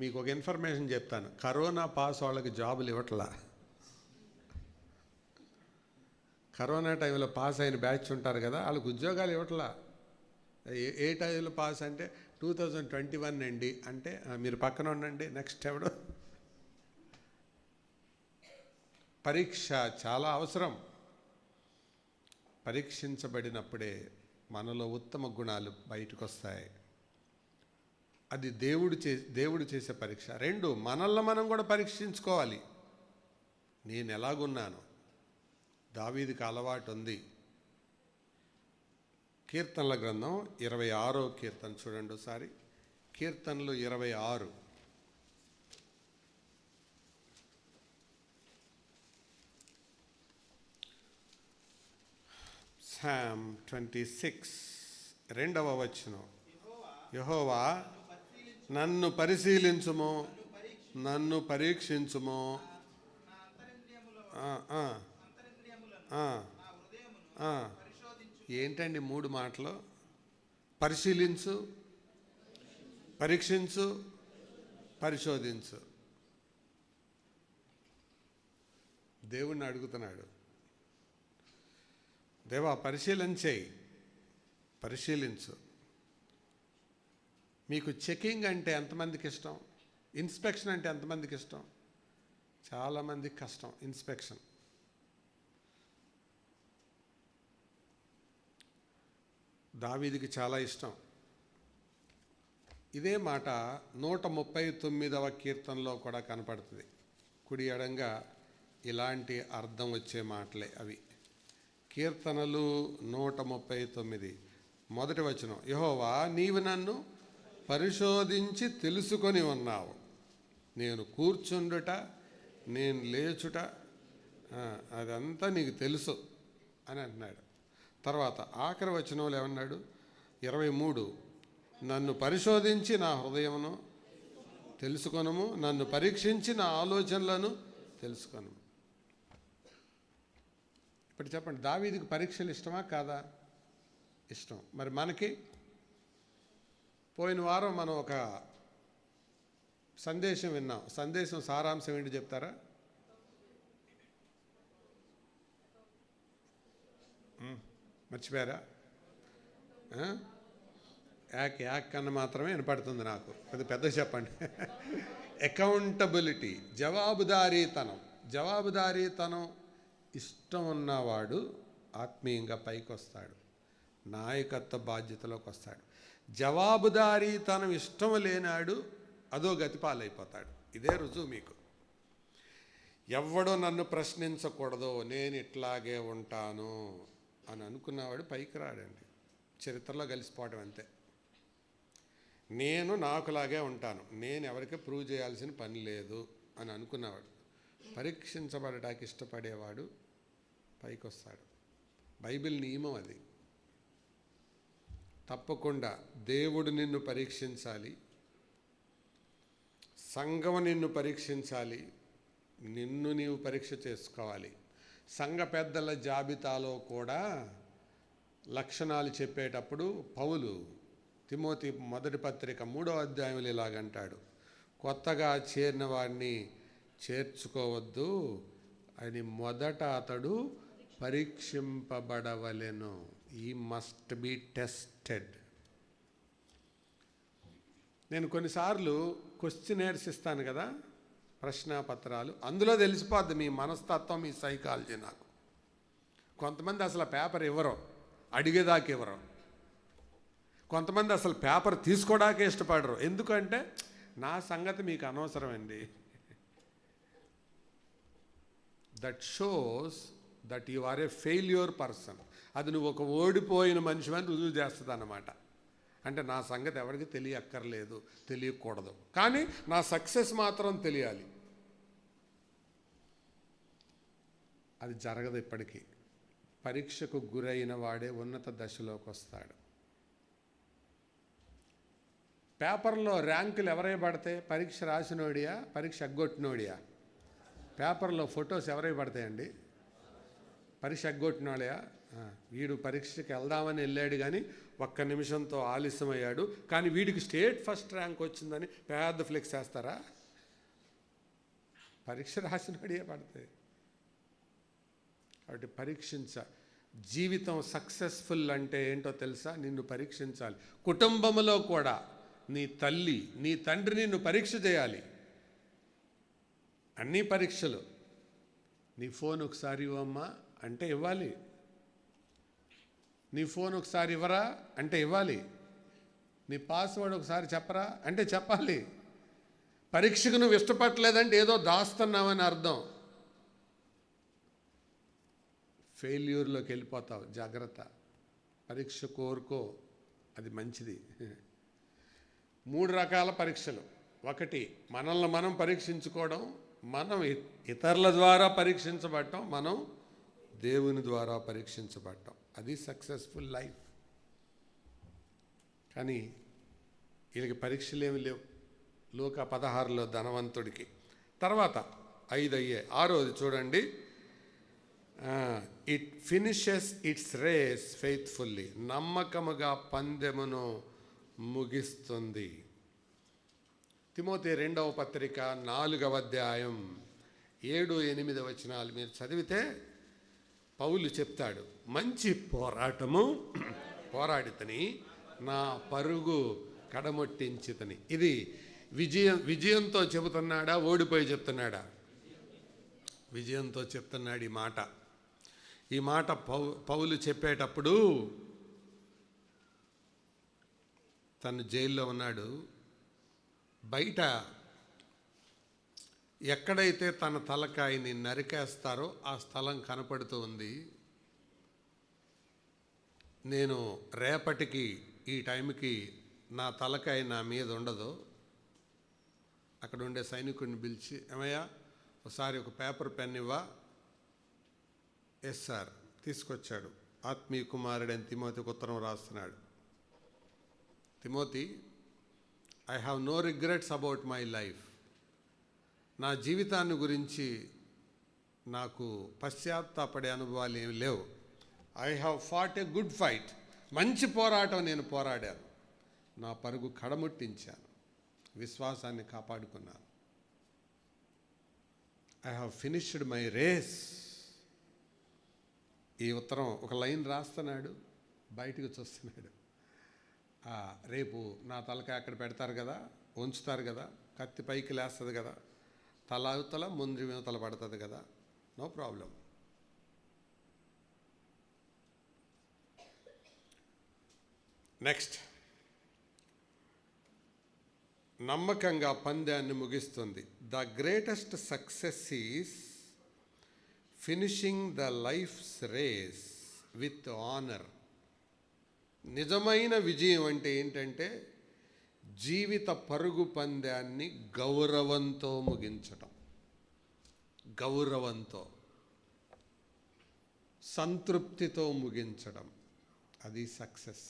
మీకు ఒక ఇన్ఫర్మేషన్ చెప్తాను. కరోనా పాస్ వాళ్ళకి జాబులు ఇవ్వట్లా. కరోనా టైంలో పాస్ అయిన బ్యాచ్ ఉంటారు కదా, వాళ్ళకి ఉద్యోగాలు ఇవ్వట్లా. ఏ టైంలో పాస్ అంటే 2021 అండి అంటే మీరు పక్కన ఉండండి, నెక్స్ట్ ఎవడు. పరీక్ష చాలా అవసరం. పరీక్షించబడినప్పుడే మనలో ఉత్తమ గుణాలు బయటకు వస్తాయి. అది దేవుడు చేసే పరీక్ష. 2, మనల్ని మనం కూడా పరీక్షించుకోవాలి. నేను ఎలాగున్నాను? దావీదుకి అలవాటు ఉంది. కీర్తనల గ్రంథం 26వ కీర్తన చూడండి ఒకసారి. కీర్తనలు 26. Psalm 26 2వ వచనం. యెహోవా నన్ను పరిశీలించుము, నన్ను పరీక్షించుము. ఏంటండి 3 మాటలు? పరిశీలించు, పరీక్షించు, పరిశోధించు. దేవుణ్ణి అడుగుతున్నాడు, దేవా పరిశీలన చేయి, పరిశీలించు. మీకు చెకింగ్ అంటే ఎంతమందికి ఇష్టం? ఇన్స్పెక్షన్ అంటే ఎంతమందికి ఇష్టం? చాలామందికి కష్టం ఇన్స్పెక్షన్. దావీదుకి చాలా ఇష్టం. ఇదే మాట 139వ కీర్తనలో కూడా కనపడుతుంది. కుడి ఎడంగా ఇలాంటి అర్థం వచ్చే మాటలే అవి. కీర్తనలు 139 మొదటి వచనం. యెహోవా నీవు నన్ను పరిశోధించి తెలుసుకొని ఉన్నావు. నేను కూర్చుండుట, నేను లేచుట అదంతా నీకు తెలుసు అని అంటున్నాడు. తర్వాత ఆఖరి వచనంలో ఏమన్నాడు? 23 నన్ను పరిశోధించి నా హృదయమును తెలుసుకొనుము, నన్ను పరీక్షించి నా ఆలోచనలను తెలుసుకొనుము. ఇప్పుడు చెప్పండి, దావీదుకి పరీక్షలు ఇష్టమా కాదా? ఇష్టం. మరి మనకి? పోయిన వారం మనం ఒక సందేశం విన్నాం. సందేశం సారాంశం ఏంటి చెప్తారా? మర్చిపోయారా? యాక్ కన్నా మాత్రమే వినపడుతుంది నాకు. పెద్ద చెప్పండి. అకౌంటబిలిటీ, జవాబుదారీతనం ఇష్టం ఉన్నవాడు ఆత్మీయంగా పైకి వస్తాడు, నాయకత్వ బాధ్యతలోకి వస్తాడు. జవాబుదారీతనం ఇష్టం లేనాడు అదో గతిపాలైపోతాడు. ఇదే రుజువు మీకు. ఎవడో నన్ను ప్రశ్నించకూడదు, నేను ఇట్లాగే ఉంటాను అని అనుకున్నవాడు పైకి రాడండి. చరిత్రలో కలిసిపోవడం అంతే. నేను నాకులాగే ఉంటాను, నేను ఎవరికి ప్రూవ్ చేయాల్సిన పని లేదు అని అనుకున్నవాడు, పరీక్షించబడటానికి ఇష్టపడేవాడు పైకి వస్తాడు. బైబిల్ నియమం అది. తప్పకుండా దేవుడు నిన్ను పరీక్షించాలి, సంఘం నిన్ను పరీక్షించాలి, నిన్ను నీవు పరీక్ష చేసుకోవాలి. సంఘ పెద్దల జాబితాలో కూడా లక్షణాలు చెప్పేటప్పుడు పౌలు తిమోతి మొదటి పత్రిక 3వ అధ్యాయంలో ఇలాగంటాడు, కొత్తగా చేరిన వాడిని చేర్చుకోవద్దు అని మొదట అతడు పరీక్షింపబడవలెను. ఈ మస్ట్ బి టెస్టెడ్. నేను కొన్నిసార్లు క్వశ్చనర్స్ ఇస్తాను కదా, ప్రశ్నాపత్రాలు. అందులో తెలిసిపోద్ది మీ మనస్తత్వం, మీ సైకాలజీ. నాకు కొంతమంది అసలు పేపర్ ఇవ్వరు, అడిగేదాకా ఇవ్వరు. కొంతమంది అసలు పేపర్ తీసుకోవడానికే ఇష్టపడరు. ఎందుకంటే నా సంగతి మీకు అనవసరం అండి. That shows that you are a failure person. అది నువ్వు ఒక ఓడిపోయిన మనిషి అని రుజువు చేస్తుంది అన్నమాట. అంటే నా సంగతి ఎవరికి తెలియక్కర్లేదు, తెలియకూడదు, కానీ నా సక్సెస్ మాత్రం తెలియాలి. అది జరగదు ఇప్పటికీ. పరీక్షకు గురైన వాడే ఉన్నత దశలోకి వస్తాడు. పేపర్లో ర్యాంకులు ఎవరై పడతాయి? పరీక్ష రాసినోడియా, పరీక్ష ఎగ్గొట్టినోడియా? పేపర్లో ఫొటోస్ ఎవరై పడతాయండి? పరీక్ష ఎగ్గొట్టినోడియా? వీడు పరీక్షకి వెళ్దామని వెళ్ళాడు కానీ ఒక్క నిమిషంతో ఆలస్యమయ్యాడు, కానీ వీడికి స్టేట్ ఫస్ట్ ర్యాంక్ వచ్చిందని పెద్ద ఫ్లెక్స్ వేస్తారా? పరీక్ష రాసినోడియే పడతాయి. కాబట్టి జీవితం సక్సెస్ఫుల్ అంటే ఏంటో తెలుసా? నిన్ను పరీక్షించాలి. కుటుంబంలో కూడా నీ తల్లి, నీ తండ్రి నిన్ను పరీక్ష చేయాలి. అన్నీ పరీక్షలు. నీ ఫోన్ ఒకసారి ఇవ్వమ్మా అంటే ఇవ్వాలి. నీ ఫోన్ ఒకసారి ఇవ్వరా అంటే ఇవ్వాలి. నీ పాస్వర్డ్ ఒకసారి చెప్పరా అంటే చెప్పాలి. పరీక్షకు నువ్వు ఇష్టపడలేదంటే ఏదో దాస్తున్నావని అర్థం. ఫెయిల్యూర్లోకి వెళ్ళిపోతావు. జాగ్రత్త. పరీక్ష కోరుకో, అది మంచిది. 3 రకాల పరీక్షలు. ఒకటి, మనల్ని మనం పరీక్షించుకోవడం, మనం ఇతరుల ద్వారా పరీక్షించబడటం, మనం దేవుని ద్వారా పరీక్షించబడటం. అది సక్సెస్ఫుల్ లైఫ్. కానీ వీళ్ళకి పరీక్షలు ఏమి లేవు. లోక 16లో ధనవంతుడికి. తర్వాత 5 అయ్యే 6వది చూడండి. It finishes its race faithfully. నమ్మకముగా పందెమును ముగిస్తుంది. తిమోతి 2వ పత్రిక 4వ అధ్యాయం 7-8 వచనాలు మీరు చదివితే పౌలు చెప్తాడు, మంచి పోరాటము పోరాడితని, నా పరుగు కడమొట్టించితని. ఇది విజయంతో చెబుతున్నాడా, ఓడిపోయి చెప్తున్నాడా? విజయంతో చెప్తున్నాడు ఈ మాట. ఈ మాట పౌలు చెప్పేటప్పుడు తను జైల్లో ఉన్నాడు. బయట ఎక్కడైతే తన తలకాయని నరికేస్తారో ఆ స్థలం కనపడుతూ ఉంది. నేను రేపటికి ఈ టైంకి నా తలకాయ నా మీద ఉండదు. అక్కడ ఉండే సైనికుడిని పిలిచి, ఏమయ్యా ఒకసారి ఒక పేపర్ పెన్ ఇవ్వా? Yes sir. తీసుకొచ్చాడు. ఆత్మీయ కుమారుడని తిమోతికి ఉత్తరం రాస్తున్నాడు. Timothy, I have no regrets about my life. నా జీవితాన్ని గురించి నాకు పశ్చాత్తాపడే అనుభవాలు ఏమి లేవు. I have fought a good fight. మంచి పోరాటం నేను పోరాడాను. నా పరుగు కడముట్టించాను. విశ్వాసాన్ని కాపాడుకున్నాను. I have finished my race. ఈ ఉత్తరం ఒక లైన్ రాస్తున్నాడు, బయటకు చూస్తున్నాడు. రేపు నా తలకాయ అక్కడ పెడతారు కదా, ఉంచుతారు కదా, కత్తి పైకి లేస్తుంది కదా, తల అవతల ముందు తల పడుతుంది కదా, నో ప్రాబ్లం. నెక్స్ట్, నమ్మకంగా పందాన్ని ముగిస్తుంది. The greatest success is finishing the life's race with honour. నిజమైన విజయం అంటే ఏంటంటే జీవిత పరుగు పందాన్ని గౌరవంతో ముగించటం. గౌరవంతో, సంతృప్తితో ముగించడం. అది సక్సెస్.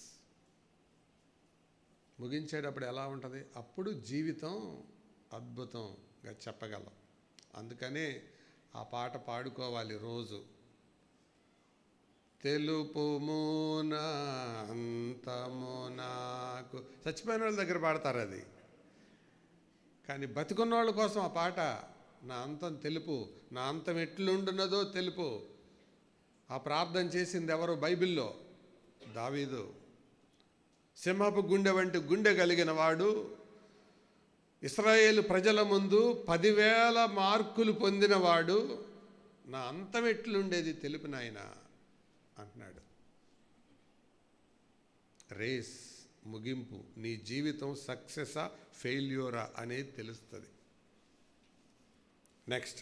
ముగించేటప్పుడు ఎలా ఉంటుంది? అప్పుడు జీవితం అద్భుతంగా చెప్పగలం. అందుకనే ఆ పాట పాడుకోవాలి రోజు. తెలుపుము నా అంతము నాకు చచ్చిపోయిన వాళ్ళ దగ్గర పాడతారు అది. కానీ బతికున్న వాళ్ళ కోసం ఆ పాట, నా అంతం తెలుపు, నా అంతం ఎట్లుండున్నదో తెలుపు. ఆ ప్రార్థన చేసింది ఎవరు? బైబిల్లో దావీదు. సింహపు గుండె వంటి గుండె కలిగిన వాడు, ఇశ్రాయేలు ప్రజల ముందు 10,000 మార్కులు పొందినవాడు, నా అంతం ఎట్లుండేది తెలుపు నాయనా అంటున్నాడు. రేస్ ముగింపు, నీ జీవితం సక్సెసా ఫెయిల్యూరా అనేది తెలుస్తుంది. నెక్స్ట్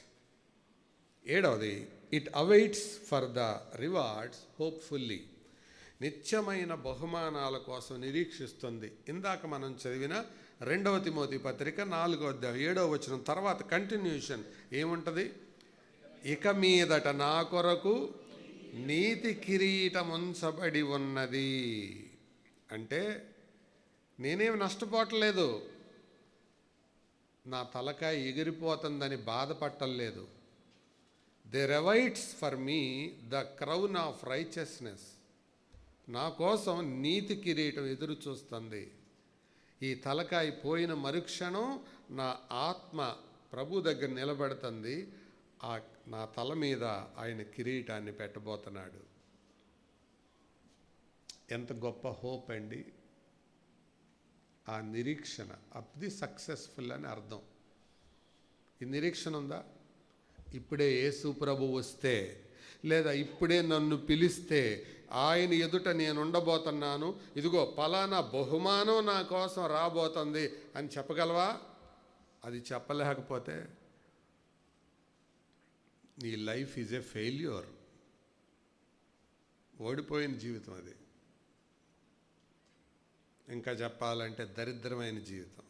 7వది, it awaits for the rewards hopefully. నిత్యమైన బహుమానాల కోసం నిరీక్షిస్తుంది. ఇందాక మనం చదివిన 2వ తిమోతి పత్రిక 4వ అధ్యాయం 7వ వచనం తర్వాత కంటిన్యూషన్ ఏముంటుంది? ఇక మీదట నా కొరకు నీతి కిరీటం ఉంచబడి ఉన్నది. అంటే నేనేమి నష్టపోవట్లేదు, నా తలకాయ ఎగిరిపోతుందని బాధపట్టలేదు. There awaits for me the crown of righteousness. నా కోసం నీతి కిరీటం ఎదురు చూస్తుంది. ఈ తలకాయ పోయిన మరుక్షణం నా ఆత్మ ప్రభు దగ్గర నిలబడుతుంది. నా తల మీద ఆయన కిరీటాన్ని పెట్టబోతున్నాడు. ఎంత గొప్ప హోప్ అండి! ఆ నిరీక్షణ, అది సక్సెస్ఫుల్ అని అర్థం. ఈ నిరీక్షణ ఉందా? ఇప్పుడే యేసు ప్రభు వస్తే, లేదా ఇప్పుడే నన్ను పిలిస్తే, ఆయన ఎదుట నేను ఉండబోతున్నాను, ఇదిగో పలానా బహుమానం నా కోసం రాబోతుంది అని చెప్పగలవా? అది చెప్పలేకపోతే నీ లైఫ్ ఈజ్ ఏ ఫెయిల్యూర్. ఓడిపోయిన జీవితం అది. ఇంకా చెప్పాలంటే దరిద్రమైన జీవితం.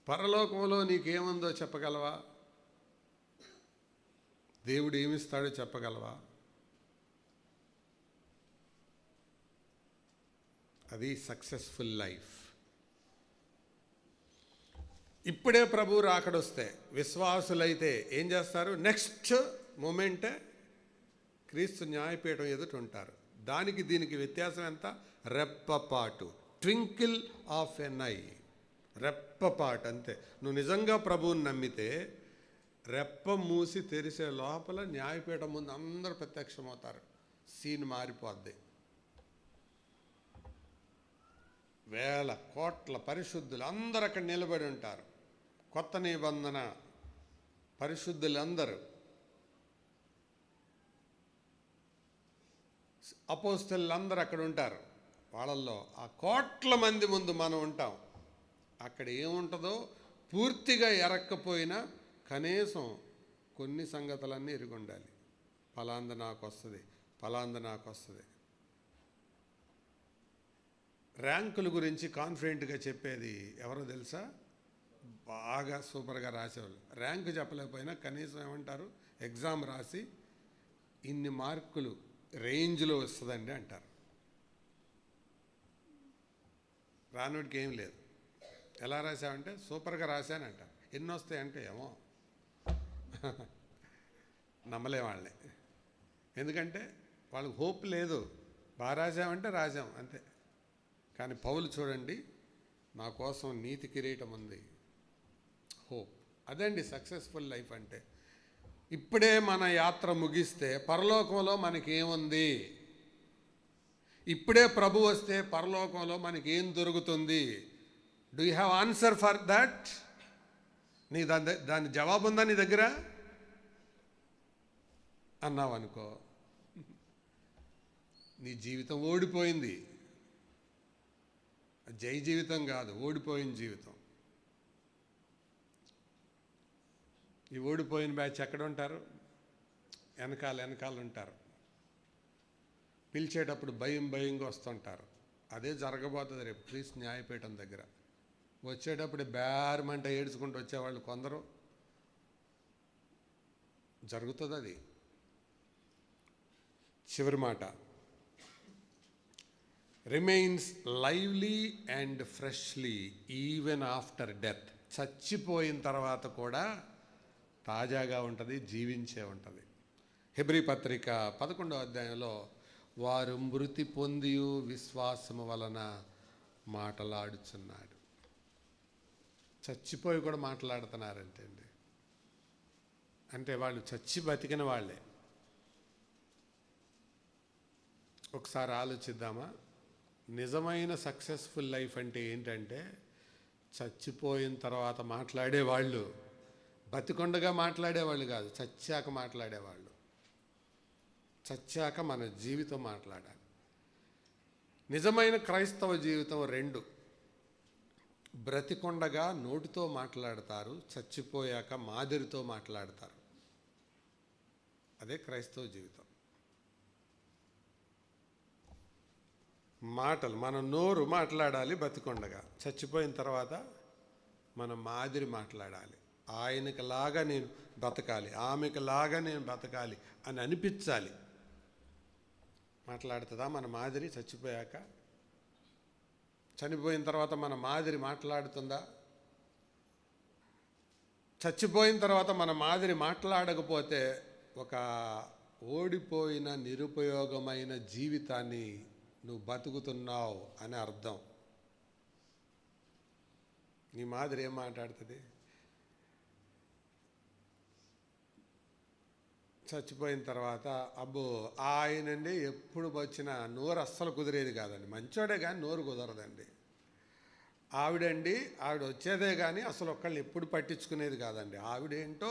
పరలోకంలో నీకేముందో చెప్పగలవా? దేవుడు ఏమిస్తాడో చెప్పగలవా? అది సక్సెస్ఫుల్ లైఫ్. ఇప్పుడే ప్రభు రాకడొస్తే విశ్వాసులైతే ఏం చేస్తారు? నెక్స్ట్ మూమెంటే క్రీస్తు న్యాయపీఠం ఎదుట ఉంటారు. దానికి దీనికి వ్యత్యాసం ఎంత? రెప్పపాటు, ట్వింకిల్ ఆఫ్ ఎన్ ఐ. రెప్పపాటు అంతే. నువ్వు నిజంగా ప్రభువుని నమ్మితే రెప్ప మూసి తెరిసే లోపల న్యాయపీఠం ముందు అందరూ ప్రత్యక్షమవుతారు. సీన్ మారిపోద్ది. వేల కోట్ల పరిశుద్ధులు అందరూ అక్కడ నిలబడి ఉంటారు. కొత్త నిబంధన పరిశుద్ధులందరూ, అపోస్తలులందరూ అక్కడ ఉంటారు. వాళ్ళల్లో ఆ కోట్ల మంది ముందు మనం ఉంటాం. అక్కడ ఏముంటుందో పూర్తిగా ఎరక్కపోయినా కనీసం కొన్ని సంగతులన్నీ ఎరుగుండాలి. ఫలాంద నాకు వస్తుంది, ఫలాంద నాకు వస్తుంది. ర్యాంకుల గురించి కాన్ఫిడెంట్గా చెప్పేది ఎవరో తెలుసా? బాగా సూపర్గా రాసేవాళ్ళు. ర్యాంకు చెప్పలేకపోయినా కనీసం ఏమంటారు? ఎగ్జామ్ రాసి ఇన్ని మార్కులు రేంజ్లో వస్తుందండి అంటారు. రానుడికి ఏం లేదు. ఎలా రాసావంటే సూపర్గా రాశానంట. ఎన్ని వస్తాయంటే ఏమో నమ్మలే వాళ్ళని. ఎందుకంటే వాళ్ళకి హోప్ లేదు. బాగా రాసామంటే రాసాం అంతే. కానీ పౌలు చూడండి, నా కోసం నీతి కిరీటం ఉంది, హోప్. అదండి సక్సెస్ఫుల్ లైఫ్ అంటే. ఇప్పుడే మన యాత్ర ముగిస్తే పరలోకంలో మనకి ఏముంది? ఇప్పుడే ప్రభు వస్తే పరలోకంలో మనకి ఏం దొరుకుతుంది? Do you have answer for that? నీ దాని జవాబు ఉందా నీ దగ్గర? అన్నావు అనుకో, నీ జీవితం ఓడిపోయింది. జై జీవితం కాదు, ఓడిపోయిన జీవితం. ఈ ఓడిపోయిన బ్యాచ్ ఎక్కడ ఉంటారు? వెనకాల ఉంటారు. పిలిచేటప్పుడు భయంగా వస్తుంటారు. అదే జరగబోతుంది రేపు క్రీస్తు న్యాయపీఠం దగ్గర. వచ్చేటప్పుడు బేరమంట ఏడ్చుకుంటూ వచ్చేవాళ్ళు కొందరు. జరుగుతుంది అది. చివరి మాట, remains lively and freshly even after death. చచ్చిపోయిన తర్వాత కూడా తాజాగా ఉంటుంది, జీవించే ఉంటుంది. హెబ్రీ పత్రిక 11వ అధ్యాయంలో వారు మృతి పొందియు విశ్వాసము వలన మాటలాడుచున్నాడు. చచ్చిపోయి కూడా మాట్లాడుతున్నారంటే అండి, అంటే వాళ్ళు చచ్చి బతికిన వాళ్ళే. ఒకసారి ఆలోచిద్దామా? నిజమైన సక్సెస్ఫుల్ లైఫ్ అంటే ఏంటంటే చచ్చిపోయిన తర్వాత మాట్లాడేవాళ్ళు, బతికొండగా మాట్లాడేవాళ్ళు కాదు, చచ్చాక మాట్లాడేవాళ్ళు. చచ్చాక మన జీవితం మాట్లాడాలి. నిజమైన క్రైస్తవ జీవితం రెండు: బ్రతికొండగా నోటితో మాట్లాడతారు, చచ్చిపోయాక మాదిరితో మాట్లాడతారు. అదే క్రైస్తవ జీవితం. మాటలు, మన నోరు మాట్లాడాలి బతికొండగా, చచ్చిపోయిన తర్వాత మన మాదిరి మాట్లాడాలి. ఆయనకి లాగా నేను బతకాలి, ఆమెకి లాగా నేను బతకాలి అని అనిపించాలి. మాట్లాడుతుందా మన మాదిరి చచ్చిపోయాక? చనిపోయిన తర్వాత మన మాదిరి మాట్లాడుతుందా? చచ్చిపోయిన తర్వాత మన మాదిరి మాట్లాడకపోతే ఒక ఓడిపోయిన నిరుపయోగమైన జీవితాన్ని నువ్వు బతుకుతున్నావు అని అర్థం. నీ మాదిరి ఏం మాట్లాడుతుంది? చచ్చిపోయిన తర్వాత అబ్బో ఆయనండి ఎప్పుడు వచ్చినా నోరు అస్సలు కుదిరేది కాదండి. మంచోడే కానీ నోరు కుదరదండి. ఆవిడ వచ్చేదే కానీ అసలు ఒక్కళ్ళని ఎప్పుడు పట్టించుకునేది కాదండి. ఆవిడేంటో,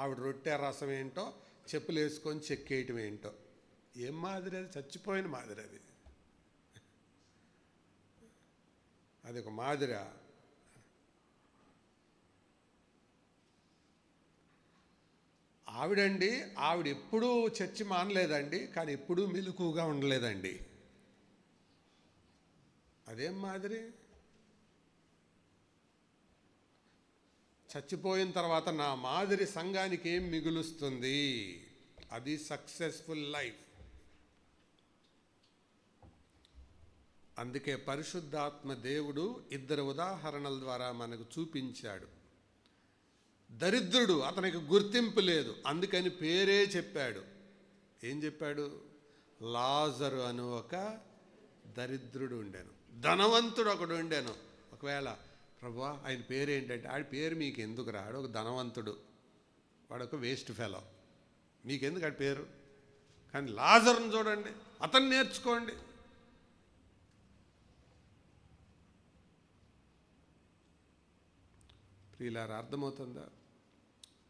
ఆవిడ రొట్టె రసం ఏంటో, చెప్పులు వేసుకొని చెక్కేయటం ఏంటో. ఏం మాదిరి అది? చచ్చిపోయిన మాదిరి అది. అది ఒక మాదిరా? ఆవిడ ఎప్పుడూ చర్చి మానలేదండి, కానీ ఎప్పుడూ మెలకుగా ఉండలేదండి. అదేం మాదిరి? చచ్చిపోయిన తర్వాత నా మాదిరి సంఘానికి ఏం మిగులుస్తుంది? అది సక్సెస్ఫుల్ లైఫ్. అందుకే పరిశుద్ధాత్మ దేవుడు ఇద్దరు ఉదాహరణల ద్వారా మనకు చూపించాడు. దరిద్రుడు, అతనికి గుర్తింపు లేదు, అందుకని పేరే చెప్పాడు. ఏం చెప్పాడు? లాజరు అను ఒక దరిద్రుడు ఉండెను, ధనవంతుడు ఒకడు ఉండెను. ఒకవేళ ప్రభువా ఆయన పేరు ఏంటంటే, ఆడి పేరు మీకు ఎందుకు రాడు? ఒక ధనవంతుడు, వాడొక వేస్ట్ ఫెలో, మీకెందుకు ఆడి పేరు? కానీ లాజర్ని చూడండి, అతన్ని నేర్చుకోండి. ప్రియులారా, అర్థమవుతుందా?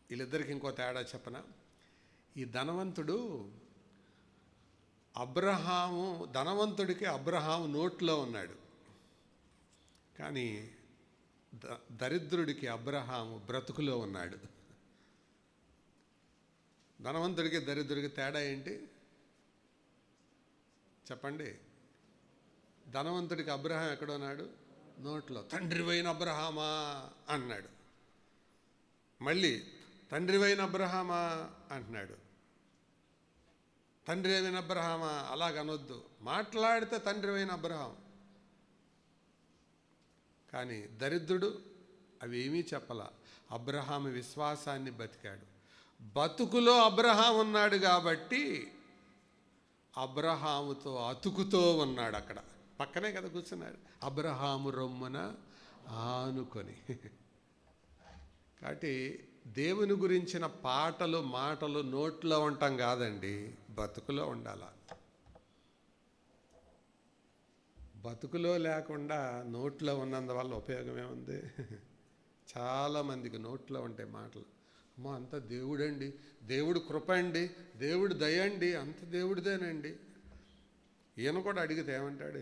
వీళ్ళిద్దరికి ఇంకో తేడా చెప్పనా? ఈ ధనవంతుడు ధనవంతుడికి అబ్రహాము నోట్లో ఉన్నాడు, కానీ దరిద్రుడికి అబ్రహాము బ్రతుకులో ఉన్నాడు. ధనవంతుడికి దరిద్రుడికి తేడా ఏంటి చెప్పండి? ధనవంతుడికి అబ్రహాం ఎక్కడున్నాడు? నోట్లో. తండ్రివైన అబ్రహామా అన్నాడు. మళ్ళీ తండ్రివైన అబ్రహామా అంటున్నాడు. తండ్రివైన అబ్రహామా అలాగనొద్దు, మాట్లాడితే తండ్రివైన అబ్రహాం. కానీ దరిద్రుడు అవేమీ చెప్పలా. అబ్రహాము విశ్వాసాన్ని బతికాడు. బతుకులో అబ్రహాం ఉన్నాడు కాబట్టి అబ్రహాముతో అతుకుతో ఉన్నాడు. అక్కడ పక్కనే కదా కూర్చున్నాడు, అబ్రహాము రొమ్మున ఆనుకొని. కాబట్టి దేవుని గురించిన పాటలు మాటలు నోట్లో ఉండటం కాదండి, బతుకులో ఉండాల. బతుకులో లేకుండా నోట్లో ఉన్నందువల్ల ఉపయోగం ఏముంది? చాలామందికి నోట్లో ఉంటాయి మాటలు. అమ్మో అంత దేవుడండి, దేవుడు కృప అండి, దేవుడు దయండి, అంత దేవుడిదేనండి. ఈయన కూడా అడిగితే ఏమంటాడు?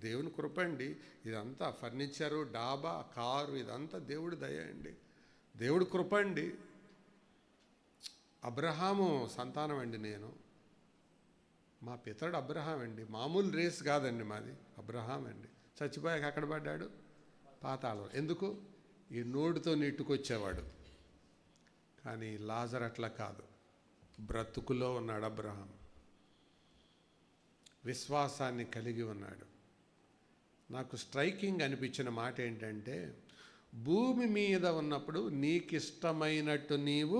దేవుని కృప అండి, ఇదంతా ఫర్నిచరు, డాబా, కారు, ఇదంతా దేవుడి దయ అండి, దేవుడు కృప అండి. అబ్రహాము సంతానం అండి నేను, మా పితరుడు అబ్రహాం అండి, మామూలు రేస్ కాదండి మాది, అబ్రహాం అండి. చచ్చిపోయాక ఎక్కడ పడ్డాడు? పాతాళం. ఎందుకు? ఈ నోటితో నెట్టుకొచ్చేవాడు. కానీ లాజర్ అట్లా కాదు, బ్రతుకులో ఉన్నాడు. అబ్రహాం విశ్వాసాన్ని కలిగి ఉన్నాడు. నాకు స్ట్రైకింగ్ అనిపించిన మాట ఏంటంటే, భూమి మీద ఉన్నప్పుడు నీకిష్టమైనట్టు నీవు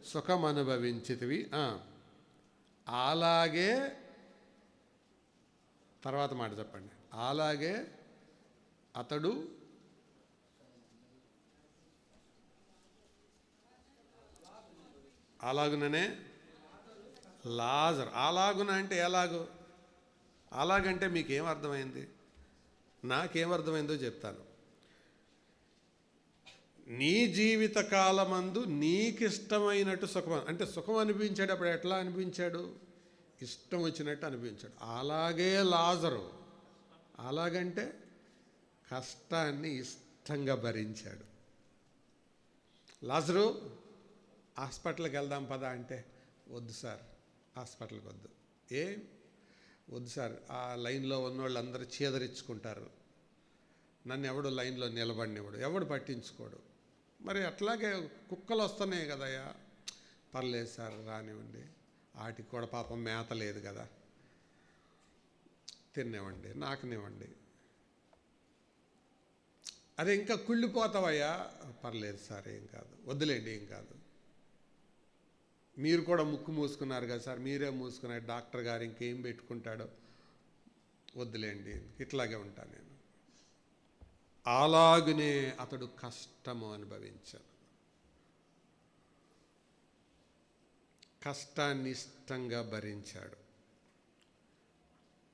సుఖం అనుభవించితివి, అలాగే తర్వాత మాట చెప్పండి. అలాగే అతడు అలాగుననే లాజరు. అలాగున అంటే ఎలాగో? అలాగంటే మీకేం అర్థమైంది? నాకేమర్థమైందో చెప్తాను. నీ జీవిత కాలమందు నీకిష్టమైనట్టు సుఖం, అంటే సుఖం అనిపించేటప్పుడు ఎట్లా అనిపించాడు? ఇష్టం వచ్చినట్టు అనిపించాడు. అలాగే లాజరు, అలాగంటే కష్టాన్ని ఇష్టంగా భరించాడు. లాజరు హాస్పిటల్కి వెళ్దాం పదా అంటే, వద్దు సార్, హాస్పిటల్కి వద్దు. వద్దు సార్, ఆ లైన్లో ఉన్నవాళ్ళు అందరూ చీదరించుకుంటారు, నన్ను ఎవడు లైన్లో నిలబడినవాడు, ఎవడు పట్టించుకోడు. మరి అట్లాగే కుక్కలు వస్తున్నాయి కదయ్యా, పర్లేదు సార్ రానివ్వండి, వాటికి కూడా పాపం మేత లేదు కదా, తినేవ్వండి, నాకునివ్వండి. అదే ఇంకా కుళ్ళిపోతావయ్యా, పర్లేదు సార్ ఏం కాదు, వద్దులేండి ఏం కాదు. మీరు కూడా ముక్కు మూసుకున్నారు కదా సార్, మీరే మూసుకున్నారు, డాక్టర్ గారు ఇంకేం పెట్టుకుంటాడో, వద్దులేండి, ఇట్లాగే ఉంటాను నేను. అలాగనే అతడు కష్టము అనుభవించాడు. కష్టాన్ని ఇష్టంగా భరించాడు.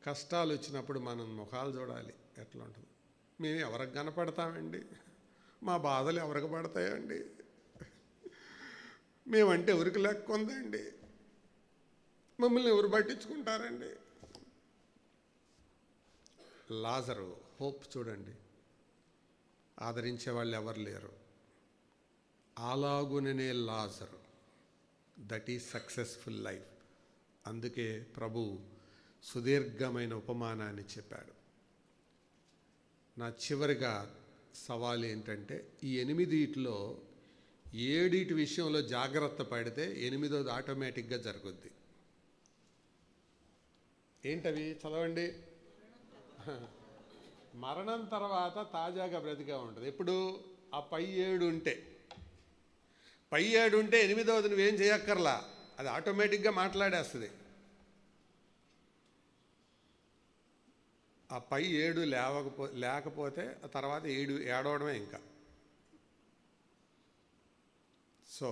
కష్టాలు వచ్చినప్పుడు మనం ముఖాలు చూడాలి, ఎట్లా ఉంటుంది. మేము ఎవరికి కనపడతామండి? మా బాధలు ఎవరికి పడతాయండి? మేమంటే ఎవరికి లెక్క ఉందండి? మమ్మల్ని ఎవరు పట్టించుకుంటారండి? లాజరు హోప్ చూడండి, ఆదరించే వాళ్ళు ఎవరు లేరు. అలాగుననే లాజరు, దట్ ఈజ్ సక్సెస్ఫుల్ లైఫ్. అందుకే ప్రభు సుదీర్ఘమైన ఉపమానాన్ని చెప్పాడు. నా చివరిగా సవాల్ ఏంటంటే, ఈ 8 7 విషయంలో జాగ్రత్త పడితే 8వ ఆటోమేటిక్గా జరుగుద్ది. ఏంటవి? చదవండి. మరణం తర్వాత తాజాగా బ్రతిగా ఉంటుంది. ఎప్పుడు? ఆ పై 7 ఉంటే. పై 7 ఉంటే 8వది నువ్వేం చేయక్కర్లా, అది ఆటోమేటిక్గా మాట్లాడేస్తుంది. ఆ పై 7 లేకపోతే ఆ తర్వాత 7 ఏడవడమే ఇంకా. సో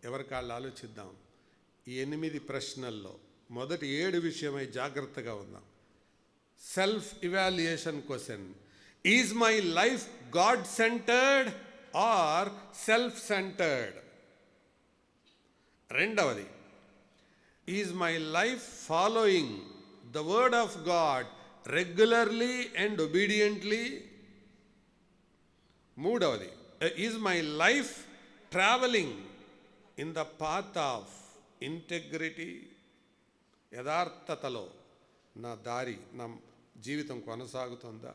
ఎవరికి వాళ్ళు ఆలోచిద్దాం. ఈ 8 ప్రశ్నల్లో మొదటి 7 విషయమై జాగ్రత్తగా ఉందాం. Self evaluation question: is my life God centered or self centered? రెండవది, is my life following the word of God regularly and obediently? మూడవది, is my life travelling in the path of integrity? యథార్థతలో నా దారి, నా జీవితం కొనసాగుతుందా?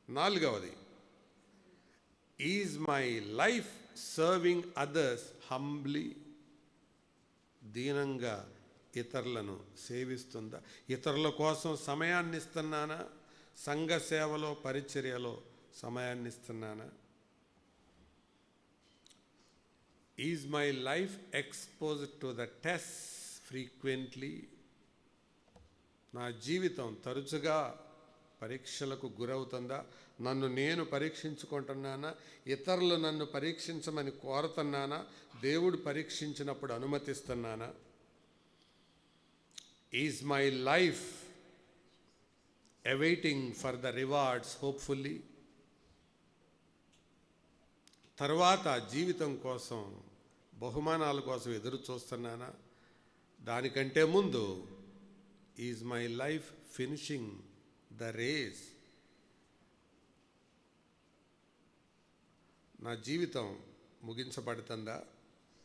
నాలుగవది, is my life serving others humbly? దీనంగా ఇతరులను సేవిస్తుందా? ఇతరుల కోసం సమయాన్ని ఇస్తున్నానా? సంఘ సేవలో, పరిచర్యలో సమయాన్ని ఇస్తున్నానా? Is my life exposed to the test frequently? నా జీవితం తరచుగా పరీక్షలకు గురవుతుందా? నన్ను నేను పరీక్షించుకుంటున్నానా? ఇతరులు నన్ను పరీక్షించమని కోరుతున్నానా? దేవుడు పరీక్షించినప్పుడు అనుమతిస్తున్నానా? Is my life awaiting for the rewards hopefully? తర్వాత జీవితం కోసం, బహుమానాల కోసం ఎదురు చూస్తున్నానా? దానికంటే ముందు, is my life finishing the race? నా జీవితం ముగించబడుతుందా?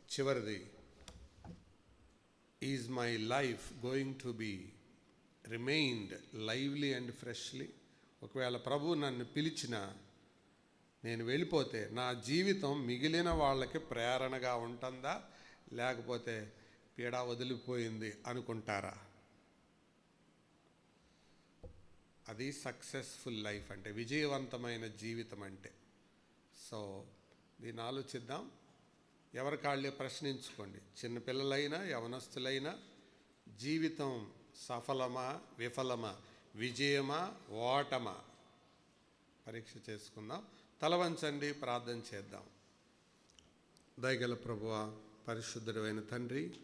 చివరిది, is my life going to be remained lively and freshly? ఒకవేళ ప్రభు నన్ను పిలిచిన నేను వెళ్ళిపోతే నా జీవితం మిగిలిన వాళ్ళకి ప్రేరణగా ఉంటుందా, లేకపోతే పీడ వదిలిపోయింది అనుకుంటారా? అది సక్సెస్ఫుల్ లైఫ్ అంటే, విజయవంతమైన జీవితం అంటే. సో దీన్ని ఆలోచిద్దాం. ఎవరికాళ్ళే ప్రశ్నించుకోండి. చిన్నపిల్లలైనా యవనస్తులైనా జీవితం సఫలమా విఫలమా విజయమా ఓటమా? పరీక్ష చేసుకుందాం. తల వంచండి, ప్రార్థన చేద్దాం. దయగల ప్రభువా, పరిశుద్ధుడైన తండ్రి,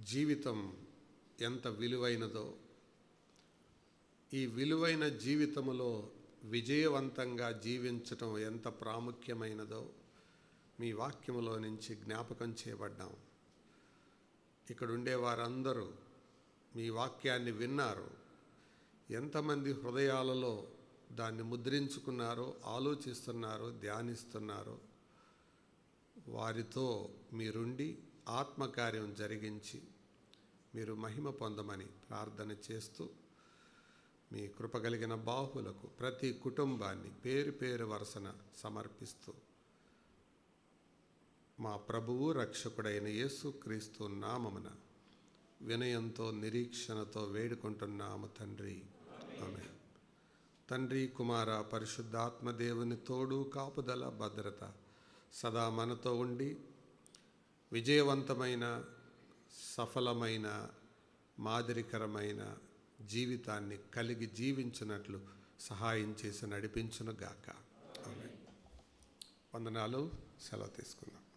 జీవితం ఎంత విలువైనదో, ఈ విలువైన జీవితములో విజయవంతంగా జీవించటం ఎంత ప్రాముఖ్యమైనదో మీ వాక్యములో నుంచి జ్ఞాపకం చేయబడ్డాం. ఇక్కడ ఉండే వారందరూ మీ వాక్యాన్ని విన్నారు. ఎంతమంది హృదయాలలో దాన్ని ముద్రించుకున్నారో, ఆలోచిస్తున్నారో, ధ్యానిస్తున్నారో వారితో మీరుండి ఆత్మకార్యం జరిగించి మీరు మహిమ పొందమని ప్రార్థన చేస్తూ, మీ కృపగలిగిన బాహులకు ప్రతి కుటుంబాన్ని పేరు పేరు వరుసన సమర్పిస్తూ, మా ప్రభువు రక్షకుడైన యేసుక్రీస్తు నామమున వినయంతో నిరీక్షణతో వేడుకుంటున్నాము తండ్రి, ఆమేన్. తండ్రి, కుమార, పరిశుద్ధాత్మ దేవుని తోడు, కాపుదల, భద్రత సదా మనతో ఉండి విజయవంతమైన, సఫలమైన, మాదిరికరమైన జీవితాన్ని కలిగి జీవించినట్లు సహాయం చేసి నడిపించును గాక. ఆమేన్. వందనాలు. సెలవు తీసుకుందాం.